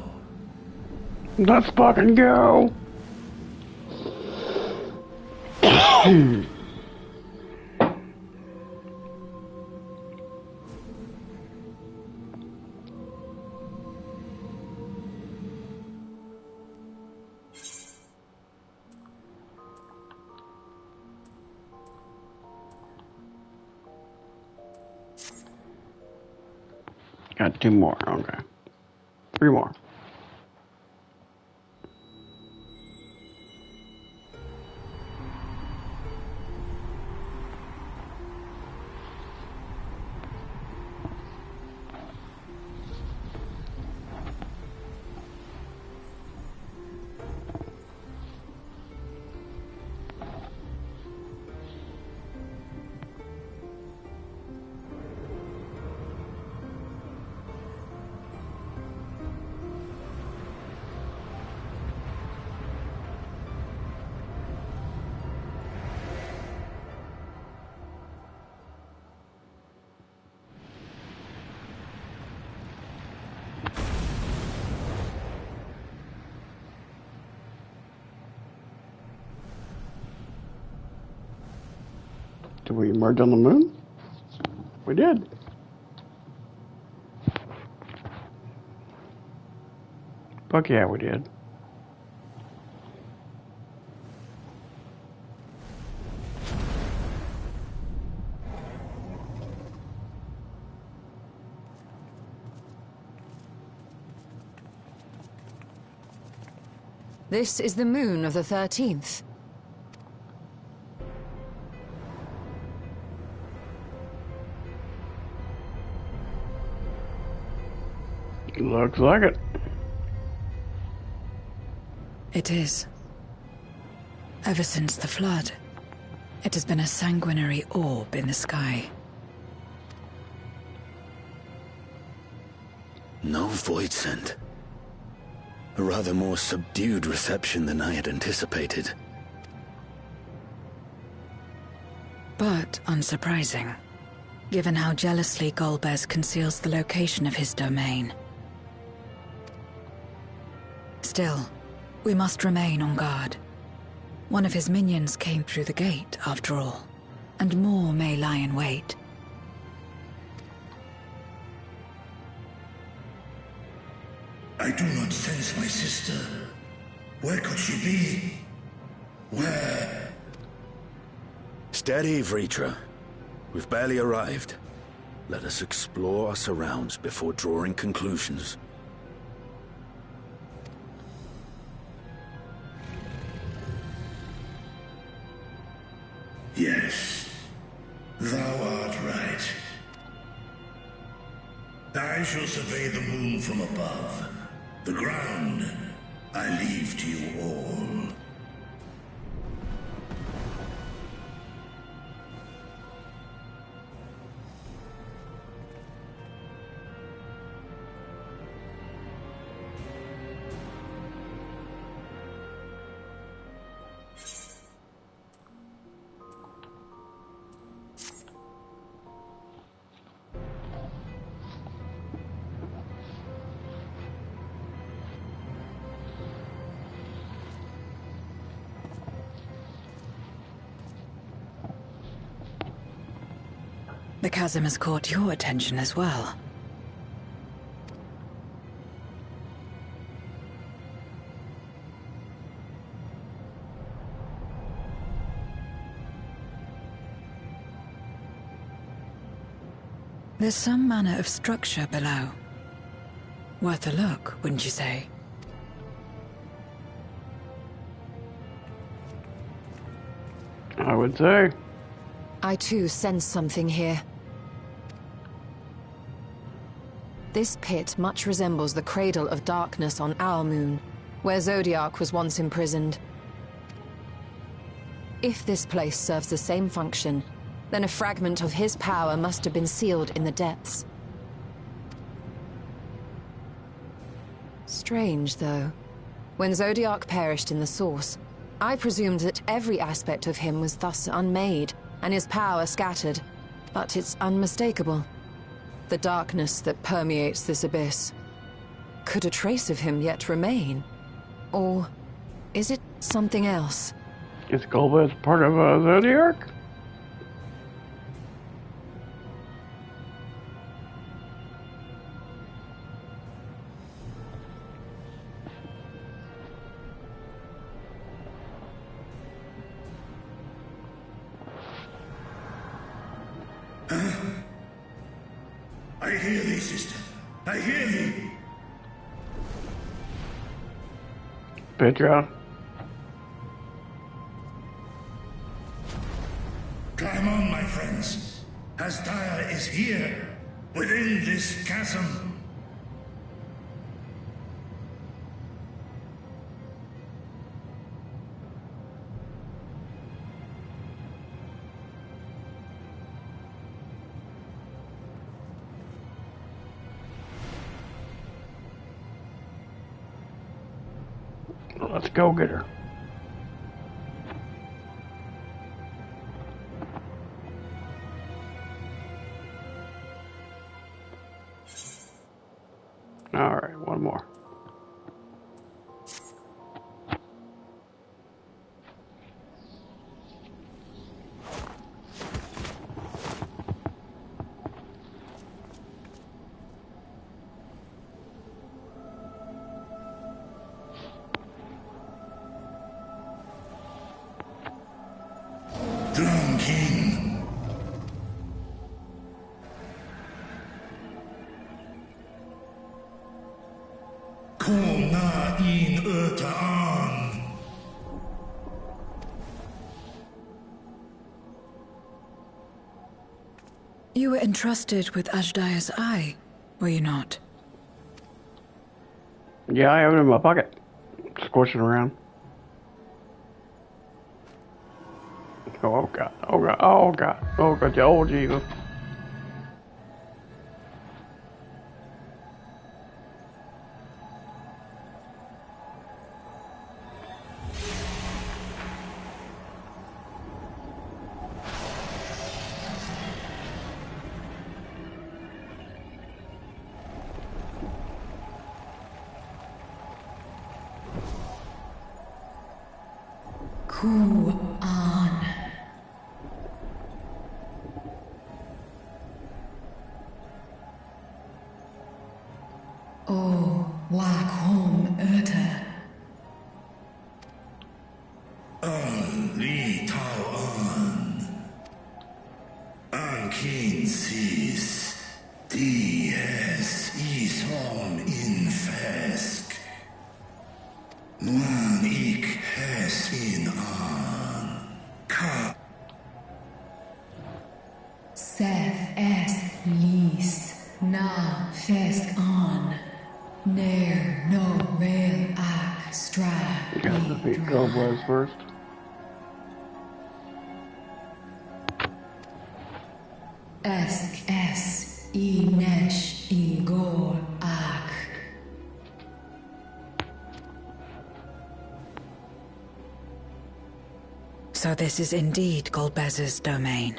Let's fucking go. Got 2 more, okay. 3 more. Did we emerge on the moon? We did. Fuck yeah, we did. This is the moon of the 13th. Looks like it. It is. Ever since the flood, it has been a sanguinary orb in the sky. No void scent. A rather more subdued reception than I had anticipated. But unsurprising, given how jealously Golbez conceals the location of his domain. Still, we must remain on guard. One of his minions came through the gate, after all, and more may lie in wait. I do not sense my sister. Where could she be? Where? Steady, Vritra. We've barely arrived. Let us explore our surrounds before drawing conclusions. Yes, thou art right. I shall survey the moon from above. The ground I leave to you all. The chasm has caught your attention as well. There's some manner of structure below. Worth a look, wouldn't you say? I would say. I too sense something here. This pit much resembles the Cradle of Darkness on our moon, where Zodiac was once imprisoned. If this place serves the same function, then a fragment of his power must have been sealed in the depths. Strange, though. When Zodiac perished in the Source, I presumed that every aspect of him was thus unmade, and his power scattered. But it's unmistakable. The darkness that permeates this abyss. Could a trace of him yet remain? Or is it something else? Is Golbez part of Zodiac? I hear thee, sister. I hear thee. Petra. Climb on, my friends. Asdaya is here, within this chasm. Let's go get her. All right, one more. King. Kom na in öta an. You were entrusted with Ajdaya's eye, were you not? Yeah, I have it in my pocket. Squishing around. Oh god, oh god, oh god, oh god, oh Jesus. Ku-an. O Wakhom Urta. Li Tao An. An King Sis. Die es Ishom in Fesk. Nuan ik hes in an. Ka. Seth es lis. Na fesk an. Nair no rail ak stra. Gotta defeat Goldblaz first. Esk es I nesh I gol ak. So this is indeed Golbez's domain.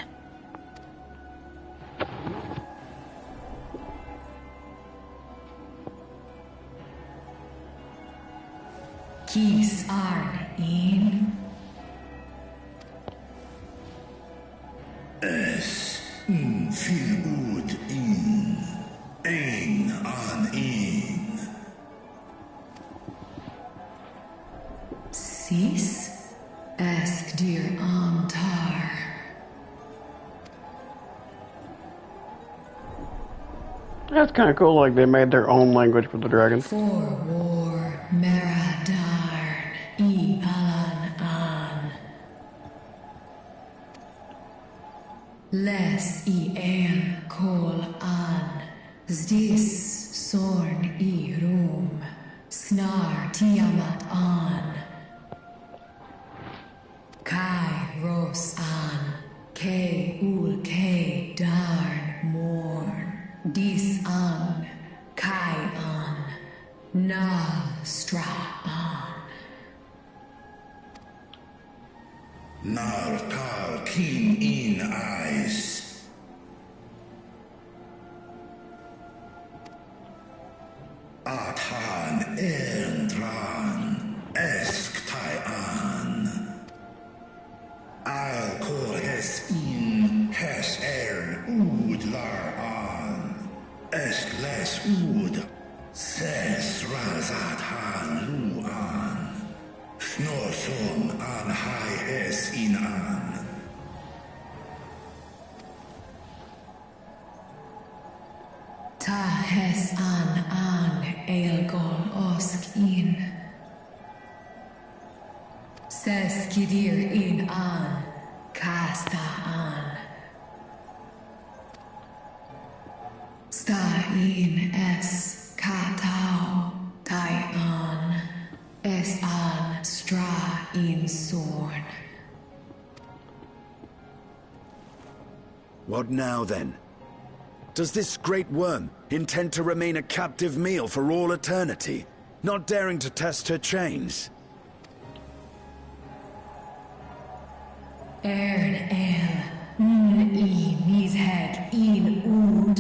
Kis arn in. Es fil ud in. Ein an in. Sis? Ask dear Antar. That's kind of cool, like they made their own language for the dragons. For war, Maradarn, I Alan An. Les I El Kol An. Zdis Sorn I Rum. Snar Tiamat An. Kai Ros An. K Ul K Darn Morn. Dis An. Kai An. Na Stra An. Nar Tal King in eyes. Atan Endran. Esk Tai An. I'll call Hes in. Hes Ud Lar An. Esk Les Ud. Ses Razat Han Lu An. Snorsong An Hai Hes in An. Ta Hes An Eilgol Osk in. Ses Kidir in An. Kasta An. Sta in Es Katao Tai An. Es An Stra in Sorn. What now, then? Does this great worm intend to remain a captive meal for all eternity, not daring to test her chains? Ern El. I Mizhead in Ud.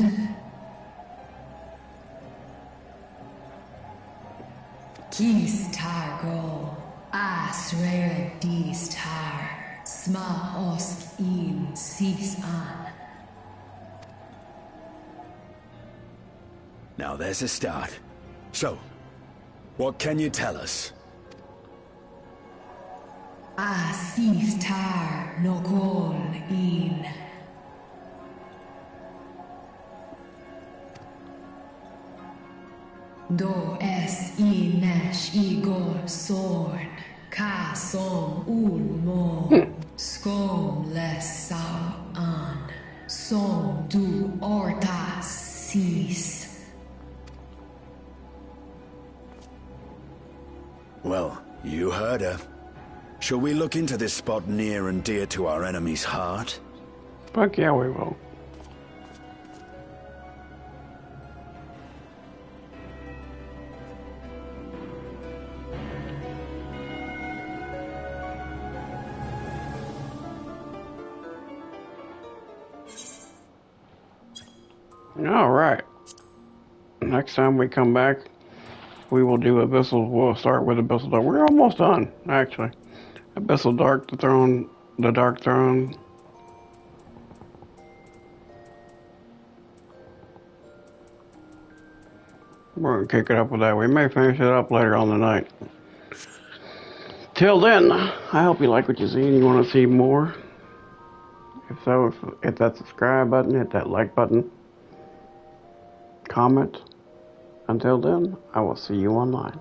Kis Targo. Asrael Dis Tar. Sma Osk in Sis An. Now there's a start. So, what can you tell us? Asif Tar. nokol in. Do es I nesh igor sorn. Ka som ulmo. Skom lesau an. Som du ortas sis. Well, you heard her. Shall we look into this spot near and dear to our enemy's heart? Fuck yeah, we will. Alright. Next time we come back, we will do Abyssal. We'll start with Abyssal Dark. We're almost done, actually. Abyssal Dark, the Dark Throne. We're gonna kick it up with that. We may finish it up later on tonight. Till then, I hope you like what you see and you want to see more. If so, hit that subscribe button, hit that like button, comment. Until then, I will see you online.